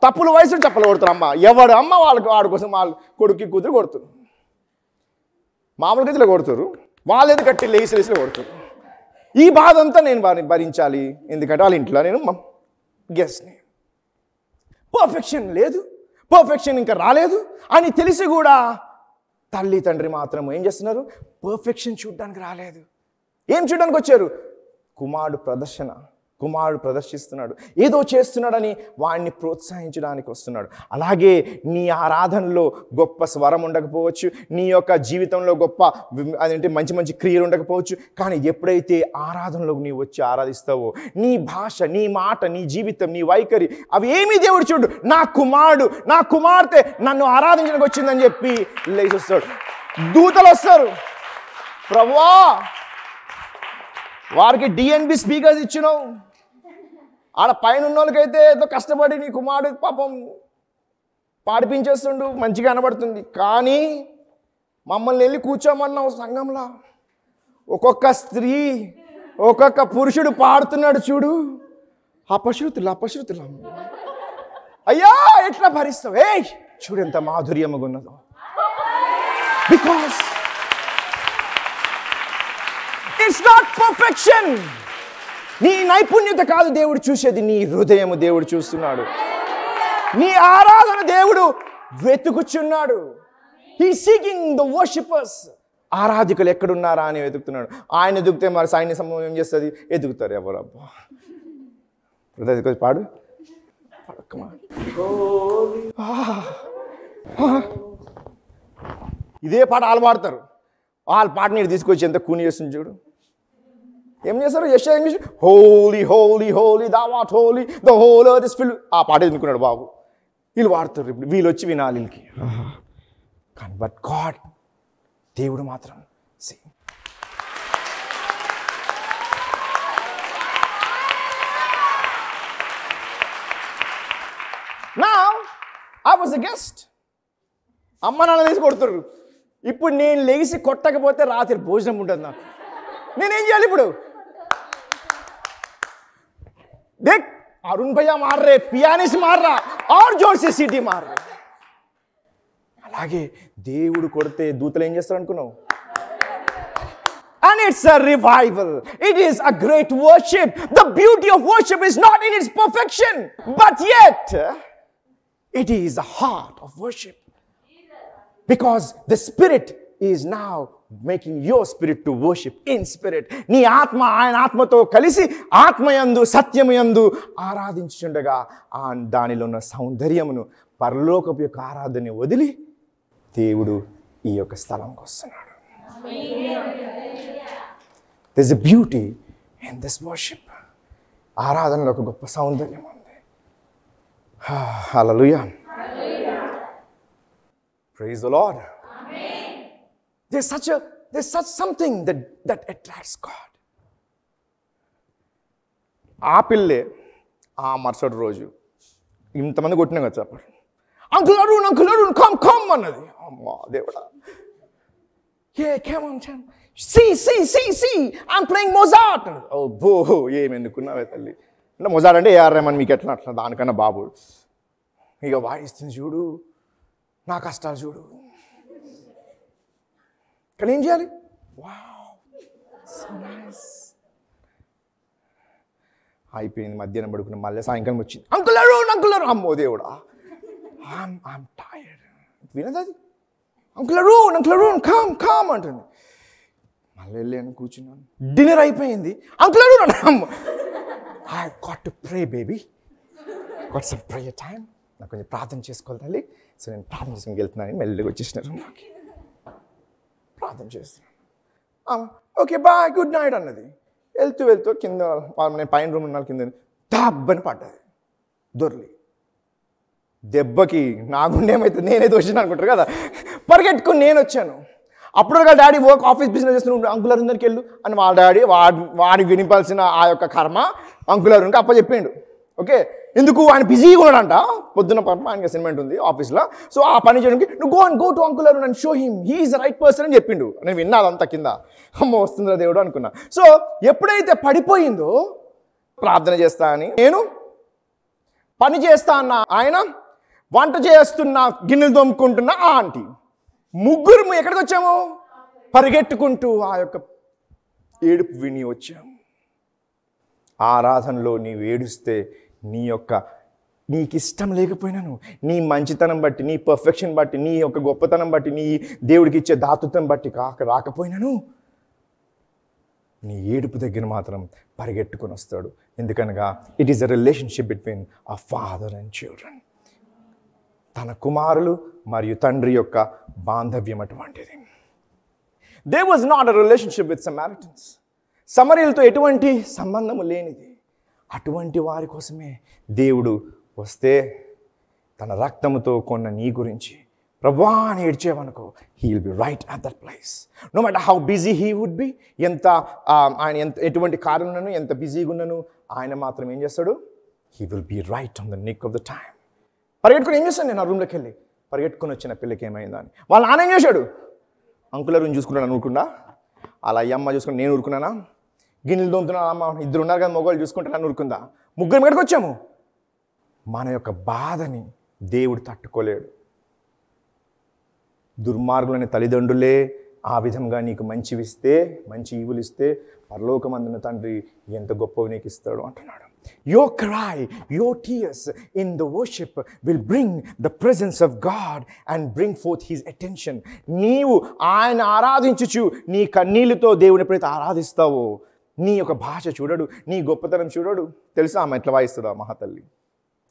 తప్పులు వాయిస్తుంటే చెప్పలు కొడుతారు. అమ్మ ఎవడు అమ్మ వాళ్ళకి వాడి కోసం వాళ్ళ కొడుక్కి కూతురు కొడుతారు. మామూలుగా ఇట్లా కొడుతారు, వాళ్ళేది కట్టి లేసి కొడుతారు. ఈ బాధ అంతా నేను భరించాలి, ఎందుకంటే వాళ్ళ ఇంట్లో నేను గెస్ట్ని. పర్ఫెక్షన్ లేదు, పర్ఫెక్షన్ ఇంకా రాలేదు అని తెలిసి కూడా తల్లి తండ్రి మాత్రం ఏం చేస్తున్నారు, పర్ఫెక్షన్ చూడడానికి రాలేదు. ఏం చూడడానికి వచ్చారు, కుమారుడు ప్రదర్శిస్తున్నాడు, ఏదో చేస్తున్నాడని వాడిని ప్రోత్సహించడానికి వస్తున్నాడు. అలాగే నీ ఆరాధనలో గొప్ప స్వరం ఉండకపోవచ్చు, నీ యొక్క జీవితంలో గొప్ప అదేంటి మంచి క్రియలు ఉండకపోవచ్చు, కానీ ఎప్పుడైతే ఆరాధనలోకి నీవు వచ్చి ఆరాధిస్తావో నీ భాష, నీ మాట, నీ జీవితం, నీ వైఖరి అవి ఏమీ దేవుడు చూడు. నా కుమారుడు, నా కుమార్తె నన్ను ఆరాధించడానికి వచ్చిందని చెప్పి లేచి వస్తాడు. దూతలు వస్తారు, ప్రభువా వారికి డిఎన్బి స్పీకర్స్ ఇచ్చినావు, ఆడ పైన ఉన్న వాళ్ళకైతే ఏదో కష్టపడి నీ కుమారుడు పాపం పాడిపించేస్తుండు, మంచిగా కనబడుతుంది, కానీ మమ్మల్ని వెళ్ళి కూర్చోమన్నావు సంఘంలో. ఒక్కొక్క స్త్రీ ఒక్కొక్క పురుషుడు పాడుతున్నాడు చూడు, అపశృతులు అయ్యా ఎట్లా భరిస్తావు, చూడు ఎంత మాధుర్యముగా ఉన్నదో. Because it's not perfection. నీ నైపుణ్యత కాదు దేవుడు చూసేది, నీ హృదయము దేవుడు చూస్తున్నాడు. నీ ఆరాధన దేవుడు వెతుకుచున్నాడు. He seeking the worshippers. ఆరాధికులు ఎక్కడున్నారా అని వెతుకుతున్నాడు. ఆయన ఎదుగుతే మరి సైన్య సమూహం ఏం చేస్తుంది, ఎదుగుతారు ఎవరు. అబ్బా పాడు ఇదే పాట వాళ్ళు పాడతారు. వాళ్ళ పాట నీరు తీసుకొచ్చి ఎంత కూని చేస్తుంది చూడు. ఏం చేస్తారు, యెషయా holy holy holy thou art holy the whole earth is filled. ఆ పాట ఎన్నుకున్నాడు బాబు. వీళ్ళు వాడతారు, ఇప్పుడు వీళ్ళు వచ్చి వినాలి వీళ్ళకి. కానీ బట్ గాడ్, దేవుడు మాత్రం Now I was a guest. అమ్మ నాన్న తీసి కొడుతుర్రు. ఇప్పుడు నేను లేచి కొట్టకపోతే రాత్రి భోజనం ఉంటుంది నాకు. నేనేం చేయాలి ఇప్పుడు? देख अरुण भैया मार रहे, पियानिस्ट मार रहा और जोर से सीटी मार रहे. అలాగే దేవుడు కొడితే దూతలు ఏం చేస్తారు అనుకున్నావు? And it's a revival. It is a great worship. The beauty of worship is not in its perfection, but yet it is the heart of worship. Because the Spirit is now making your spirit to worship in spirit. నీ ఆత్మ ఆయన ఆత్మతో కలిసి ఆత్మయందు సత్యమయందు ఆరాధించుండగా దానిలో ఉన్న సౌందర్యమును పరలోకపు యొక్క ఆరాధన వదిలి దేవుడు ఈ యొక్క స్థలంకి వస్తున్నాడు. There's a beauty in this worship. ఆరాధనలో ఒక గొప్ప సౌందర్యం ఉంది. Hallelujah. Praise the Lord. Amen. There's such something that attracts God. ఆ పిల్లే ఆ మరుసటి రోజు ఇంతమంది కొట్టినా కదా చెప్పండి. అంకుల్ అరుణ్ కమ్ అన్నది. అమ్మా దేవుడా, సి ఐమ్ ప్లేయింగ్ మొజార్ట్. ఓ బో, ఏమెందుకున్నావే తల్లి అంటే మొజార్ట్ అంటే ఏఆర్ రెహమాన్, మీకు ఎట్లా అట్లా దానికన్నా బాబు. ఇక వాయిస్తుంది చూడు, నా కష్టాలు చూడు. కానీ ఏం చేయాలి? Wow, so nice. అయిపోయింది, మధ్యాహ్నం పడుకున్న, మళ్ళీ సాయంకాలం వచ్చింది. అంకుల్ అరుణ్, అమ్మో దేవుడా, ఐమ్ టైర్డ్. వినది అది, అంకుల్ అరుణ్ కమ్ అంటుంది. మళ్ళీ వెళ్ళాను, కూర్చున్నాను. డిన్నర్ అయిపోయింది. అంకుల్ అరుణ్ అమ్మ, I got to pray baby, got some prayer time. నాకు కొంచెం ప్రార్థన చేసుకోవాలి తల్లి. సో నేను ప్రార్థన చేసుకుని వెళ్తున్నాను. మెల్లిగా వచ్చేసినారు నాకు, ప్రార్థన చేస్తున్నాను. ఓకే బాయ్, గుడ్ నైట్ అన్నది. వెళ్తూ కింద, నేను పైన రూమ్ ఉన్నాను, కింద దబ్బని పడ్డది దొర్లి. దెబ్బకి నా గుండె ఏమైతుంది, నేనైతే వచ్చాను అనుకుంటారు కదా, పరిగెట్టుకుని నేను వచ్చాను. అప్పుడు డాడీ ఆఫీస్ బిజినెస్ చేస్తున్నాడు, అంకుల్ అరుణ్ దగ్గరికి వెళ్ళు అని వాళ్ళ డాడీ వాడికి వినిపాల్సిన ఆ యొక్క కర్మ అంకుల్ అరుణ్కి అప్పచెప్పిండు. ఓకే, ఎందుకు ఆయన బిజీగా ఉన్నాడంట, పొద్దున్న పాప ఆయనకి అసైన్మెంట్ ఉంది ఆఫీస్లో. సో ఆ పని చేయడానికి నువ్వు go to uncle Arun and show him he is the right person అని చెప్పిండు. నేను విన్నా అదంతా కింద, అమ్మ వస్తుందిరా దేవుడు అనుకున్నా. సో ఎప్పుడైతే పడిపోయిందో, ప్రార్థన చేస్తా అని నేను, పని చేస్తా అన్న ఆయన, వంట చేస్తున్న, గిన్నెలు తోముకుంటున్న ఆ ఆంటీ, ముగ్గురు ఎక్కడికి వచ్చాము? పరిగెట్టుకుంటూ ఆ యొక్క ఏడుపు విని వచ్చాము. ఆరాధనలో నీవు ఏడుస్తే నీకు ఇష్టం లేకపోయినాను, నీ మంచితనం బట్టి, నీ పర్ఫెక్షన్ బట్టి, నీ యొక్క గొప్పతనం బట్టి, నీ దేవుడికి ఇచ్చే దాతృత్వం బట్టి రాకపోయినాను, నీ ఏడుపు దగ్గర మాత్రం పరిగెట్టుకొని వస్తాడు. ఎందుకనగా it is a relationship between a father and children. తన కుమారులు మరియు తండ్రి యొక్క బాంధవ్యం అటువంటిది. There was not a relationship with Samaritans. సమరీలతో ఎటువంటి సంబంధము లేనిది. అటువంటి వారి కోసమే దేవుడు వస్తే తన రక్తముతో కొన్న నీ గురించి ప్రభువా అని ఏడ్చేవనుకో, he will be right at that place. No matter how busy he would be, ఆయన ఎటువంటి కార్యంలోనూ ఎంత బిజీగా ఉన్నను, ఆయన మాత్రం ఏం చేస్తాడు? He will be right on the nick of the time. పరిగెట్టుకుని ఏం చేస్తాను నేను ఆ రూమ్లోకి వెళ్ళి, పరిగెట్టుకుని వచ్చిన పిల్లకి ఏమైందా అని. వాళ్ళ నాన్న ఏం చేశాడు? అంకుల్ అరుణ్ చూసుకున్నాను ఊరుకుండా, అలా అమ్మ చూసుకుని నేను ఊరుకున్నానా? గిన్నెలు దొంతున్నాను, అమ్మ ఇద్దరు ఉన్నారు కదా మొగోళ్ళు చూసుకుంటే నన్ను ఊరుకుందా? ముగ్గురు మీదకి వచ్చాము. మన యొక్క బాధని దేవుడు తట్టుకోలేడు. దుర్మార్గులైన తల్లిదండ్రులే ఆ విధంగా నీకు మంచి ఈవులు ఇస్తే పరలోకమందున తండ్రి ఎంత గొప్పవి నీకు ఇస్తాడు అంటున్నాడు. Your cry, your tears in the worship will bring the presence of God and bring forth His attention. నీవు ఆయన ఆరాధించుచు నీ కన్నీళ్ళతో దేవుని ఎప్పుడైతే ఆరాధిస్తావో, నీ యొక్క భాష చూడడు, నీ గొప్పతనం చూడడు. తెలుసా ఆమె ఎట్లా వాయిస్తుందా మహాతల్లి?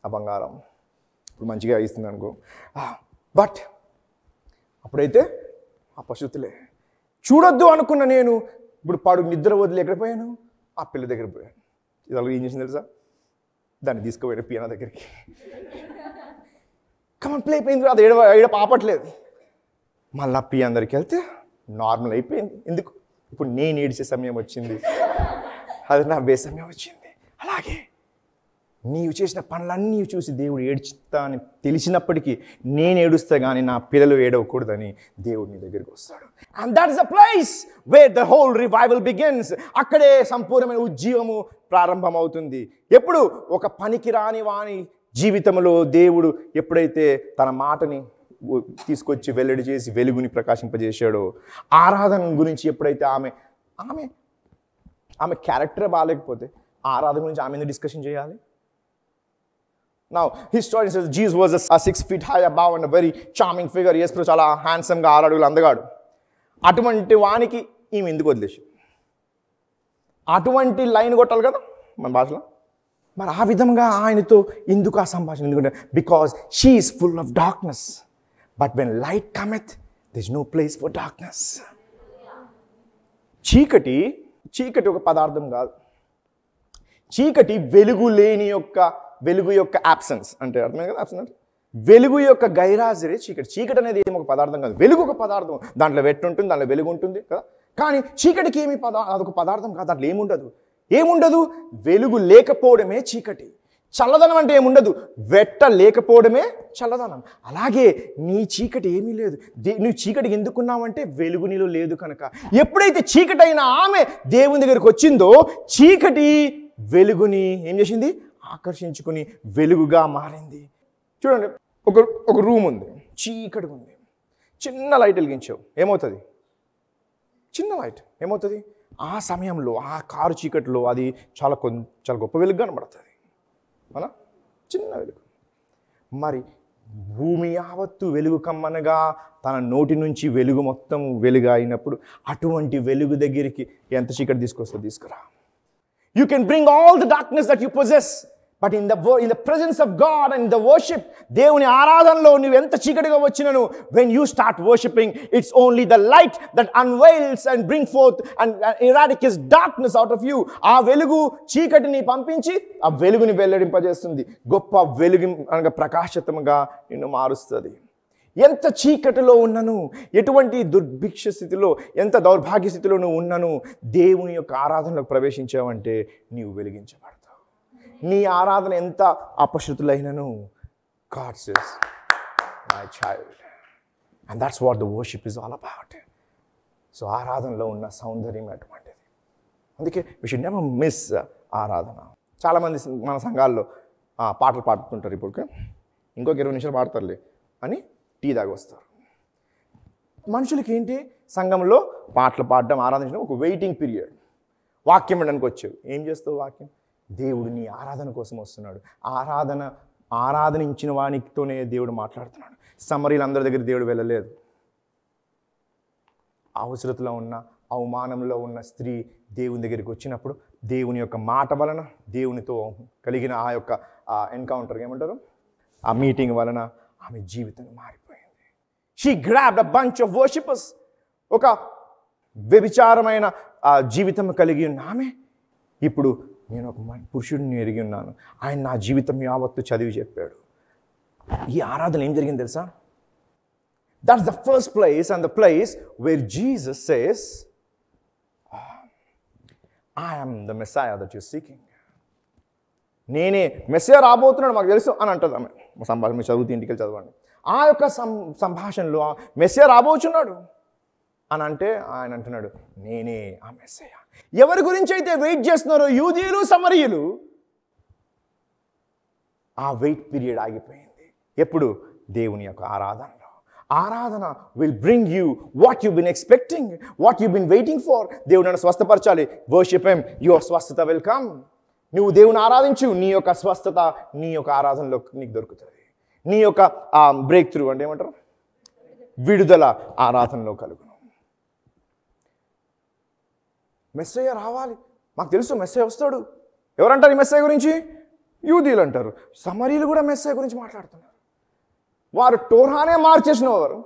ఆ బంగారం ఇప్పుడు మంచిగా ఇస్తుంది అనుకో, బట్ అప్పుడైతే ఆ పశుతులే చూడొద్దు అనుకున్న నేను ఇప్పుడు నిద్ర వదిలి ఎక్కడ పోయాను? ఆ పిల్ల దగ్గర పోయాను. ఇది అలాగే ఏం చేసింది తెలుసా? దాన్ని తీసుకుపోయాడు పియానో దగ్గరికి. కమన్ ప్లే అయిపోయింది, అది ఏడ పాపట్లేదు. మళ్ళీ పియానో దగ్గరికి వెళ్తే నార్మల్ అయిపోయింది. ఎందుకు? ఇప్పుడు నేను ఏడిచే సమయం వచ్చింది, అది నా బే సమయం వచ్చింది. అలాగే నీవు చేసిన పనులన్నీ చూసి దేవుడు ఏడ్చుతా అని తెలిసినప్పటికీ నేను ఏడుస్తా కానీ నా పిల్లలు ఏడవకూడదని దేవుడు నీ దగ్గరికి వస్తాడు. And that is the place where the whole revival begins. అక్కడే సంపూర్ణమైన ఉజ్జీవము ప్రారంభమవుతుంది. ఎప్పుడు? ఒక పనికి రాని వాని జీవితంలో దేవుడు ఎప్పుడైతే తన మాటని తీసుకొచ్చి వెల్లడి చేసి వెలుగుని ప్రకాశింపజేశాడో, ఆరాధన గురించి ఎప్పుడైతే ఆమె క్యారెక్టరే బాగాలేకపోతే ఆరాధన గురించి ఆమె ఎందుకు డిస్కషన్ చేయాలి? Now, historian says Jesus was a 6 feet high above and a very charming figure. Yes, pero చాలా హ్యాండ్సమ్గా 6 అడుగులు అందగాడు. అటువంటి వానికి ఈమె ఎందుకు వదిలేసి? అటువంటి లైన్ కొట్టాలి కదా మన భాషలో. మరి ఆ విధంగా ఆయనతో ఎందుకు ఆ సంభాషణ? ఎందుకంటే because she is full of darkness, but when light cometh there is no place for darkness. చీకటి ఒక పదార్థం కాదు. చీకటి వెలుగు యొక్క యాబ్సెన్స్ అంటే అర్థమే కదా. యాబ్సెన్స్ అంటే వెలుగు యొక్క గైరాజరే చీకటి. చీకటి అనేది ఏమో ఒక పదార్థం కాదు, వెలుగు ఒక పదార్థం. దాంట్లో వెట్టు ఉంటుంది, దాంట్లో వెలుగు ఉంటుంది కదా. కానీ చీకటికి అదొక పదార్థం కాదు, దాంట్లో ఏముండదు. వెలుగు లేకపోవడమే చీకటి. చల్లదనం అంటే ఏముండదు, వెట్ట లేకపోవడమే చల్లదనం. అలాగే నీ చీకటి ఏమీ లేదు. నువ్వు చీకటికి ఎందుకున్నావంటే వెలుగు నీలో లేదు కనుక. ఎప్పుడైతే చీకటి అయిన ఆమె దేవుని దగ్గరికి వచ్చిందో, చీకటి వెలుగుని ఏం చేసింది? ఆకర్షించుకుని వెలుగుగా మారింది. చూడండి, ఒక రూమ్ ఉంది, చీకటి ఉంది, చిన్న లైట్ వెలిగించావు, ఏమవుతుంది? చిన్న లైట్ ఏమవుతుంది? ఆ సమయంలో ఆ కారు చీకటిలో అది చాలా గొప్ప వెలుగు కనబడుతుంది, అవునా? చిన్న వెలుగు. మరి భూమి యావత్తు వెలుగు కమ్మనగా తన నోటి నుంచి వెలుగు మొత్తం వెలుగు అయినప్పుడు అటువంటి వెలుగు దగ్గరికి ఎంత చీకటి తీసుకురా. You can bring all the darkness that you possess, but in the presence of God and in the worship, దేవుని ఆరాధనలో నువ్వు ఎంత చీకటిగా వచ్చినను, when you start worshiping, it's only the light that unveils and bring forth and eradicates darkness out of you. ఆ వెలుగు చీకటిని పంపించి ఆ వెలుగుని వెల్లడింపజేస్తుంది. గొప్ప వెలుగు అనగా ప్రకాశితంగా నిన్ను మారుస్తుంది. ఎంత చీకటిలో ఉన్నను, ఎటువంటి దుర్భిక్ష స్థితిలో, ఎంత దౌర్భాగ్య స్థితిలో నువ్వు ఉన్నను, దేవుని యొక్క ఆరాధనలోకి ప్రవేశించావంటే నీవు వెలిగించబడతావు. నీ ఆరాధన ఎంత అపశృతులైనను, God says, my child. And that's what the worship is all about. So ఆరాధనలో ఉన్న సౌందర్యం అటువంటిది. అందుకే we should never miss ఆరాధన. చాలామంది మన సంఘాల్లో పాటలు పాడుతుంటారు, ఇప్పుడు ఇంకొక 20 నిమిషాలు పాడతారులే అని టీ దాకా వస్తారు. మనుషులకి ఏంటి, సంఘంలో పాటలు పాడడం, ఆరాధించడం ఒక వెయిటింగ్ పీరియడ్. వాక్యం వినడానికి వచ్చావు, ఏం చేస్తావు? వాక్యం, దేవుడు నీ ఆరాధన కోసం వస్తున్నాడు. ఆరాధన ఇచ్చిన వానితోనే దేవుడు మాట్లాడుతున్నాడు. సమరీలందరి దగ్గర దేవుడు వెళ్ళలేదు. అవసరతలో ఉన్న, అవమానంలో ఉన్న స్త్రీ దేవుని దగ్గరికి వచ్చినప్పుడు దేవుని యొక్క మాట వలన, దేవునితో కలిగిన ఆ యొక్క ఎన్కౌంటర్ ఏమంటారు, ఆ మీటింగ్ వలన ఆమె జీవితం మారిపోయింది. She grabbed a bunch of worshippers. ఒక వ్యభిచారమైన జీవితం కలిగి ఉన్న ఆమె ఇప్పుడు నేను ఒక పురుషుడిని ఎరిగి ఉన్నాను, ఆయన నా జీవితం యావత్తు చదివి చెప్పాడు. ఈ ఆరాధన ఏం జరిగింది తెలుసా? That's the first place and the place where Jesus says, I am the Messiah that you're seeking. నేనే మెస్సియా రాబోతున్నాడు మాకు తెలుసు అని అంటుంది ఆమె. సంభాషణ మీరు చదువుతూ ఇంటికి చదవండి. ఆ యొక్క సంభాషణలో మెస్సియా రాబోచున్నాడు అని అంటే ఆయన అంటున్నాడు, నేనే ఆ మెస్సియా. ఎవరి గురించి అయితే వెయిట్ చేస్తున్నారో యూదీయులు, సమరీయులు, ఆ వెయిట్ పీరియడ్ ఆగిపోయింది. ఎప్పుడు? దేవుని యొక్క ఆరాధనలో. ఆరాధన will bring you what you bin expecting, what you been waiting for. దేవుడు నన్ను స్వస్థపరచాలి, వర్షిప్ హిమ్, యువర్ స్వస్థత విల్ కమ్. నువ్వు దేవుని ఆరాధించు, నీ యొక్క స్వస్థత నీ యొక్క ఆరాధనలో నీకు దొరుకుతుంది. నీ యొక్క బ్రేక్ త్రూ అంటే ఏమంటారు, విడుదల ఆరాధనలో కలుగును. మెస్సయ్య రావాలి, మాకు తెలుసు మెస్సయ్య వస్తాడు. ఎవరంటారు ఈ మెస్సయ్య గురించి? యూదీయులు అంటారు. సమరీయులు కూడా మెస్సయ్య గురించి మాట్లాడుతున్నారు. వారు టోరానే మార్చేసిన వారు,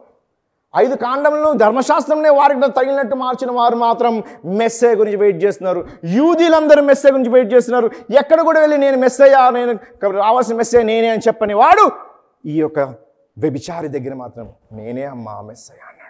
5 కాండములను ధర్మశాస్త్రంనే వారికి తగిలినట్టు మార్చిన వారు మాత్రం మెస్సయ్య గురించి వెయిట్ చేస్తున్నారు. యూదీలందరూ మెస్సయ్య గురించి వెయిట్ చేస్తున్నారు. ఎక్కడ కూడా వెళ్ళి నేను మెస్సయ్య, నేను రావాల్సిన మెస్సయ్య నేనే అని చెప్పని వాడు ఈ యొక్క వ్యభిచారి దగ్గర మాత్రం నేనే అమ్మా మెస్సయ్య అన్నాడు.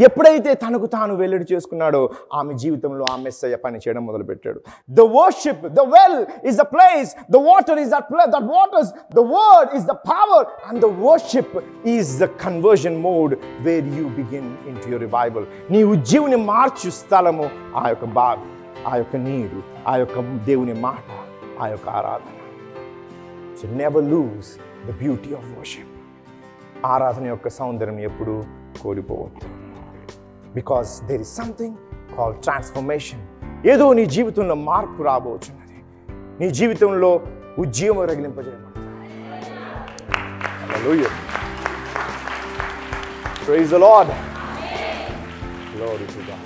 ఎప్పుడైతే తనకు తాను వెల్లడి చేసుకున్నాడో ఆమె జీవితంలో ఆ మెస్సయ్య పని చేయడం మొదలుపెట్టాడు. The worship, the well is the place, the water is that waters, the word is the power, and the worship is the conversion mode where you begin into your revival. నీ ఉజ్జీవుని మార్చు స్థలము ఆ యొక్క బావి, ఆ యొక్క నీరు, ఆ యొక్క దేవుని మాట, ఆ యొక్క ఆరాధన. So never lose the beauty of worship. ఆరాధన యొక్క సౌందర్యం ఎప్పుడు కోల్పోవద్దు. Because there is something called transformation. ఏదో నీ జీవితంలో మార్పు రాబోతున్నది, నీ జీవితంలో ఉజ్జీవం రగిలింపజేయబడుతుంది. Hallelujah. Praise the Lord. Glory to God.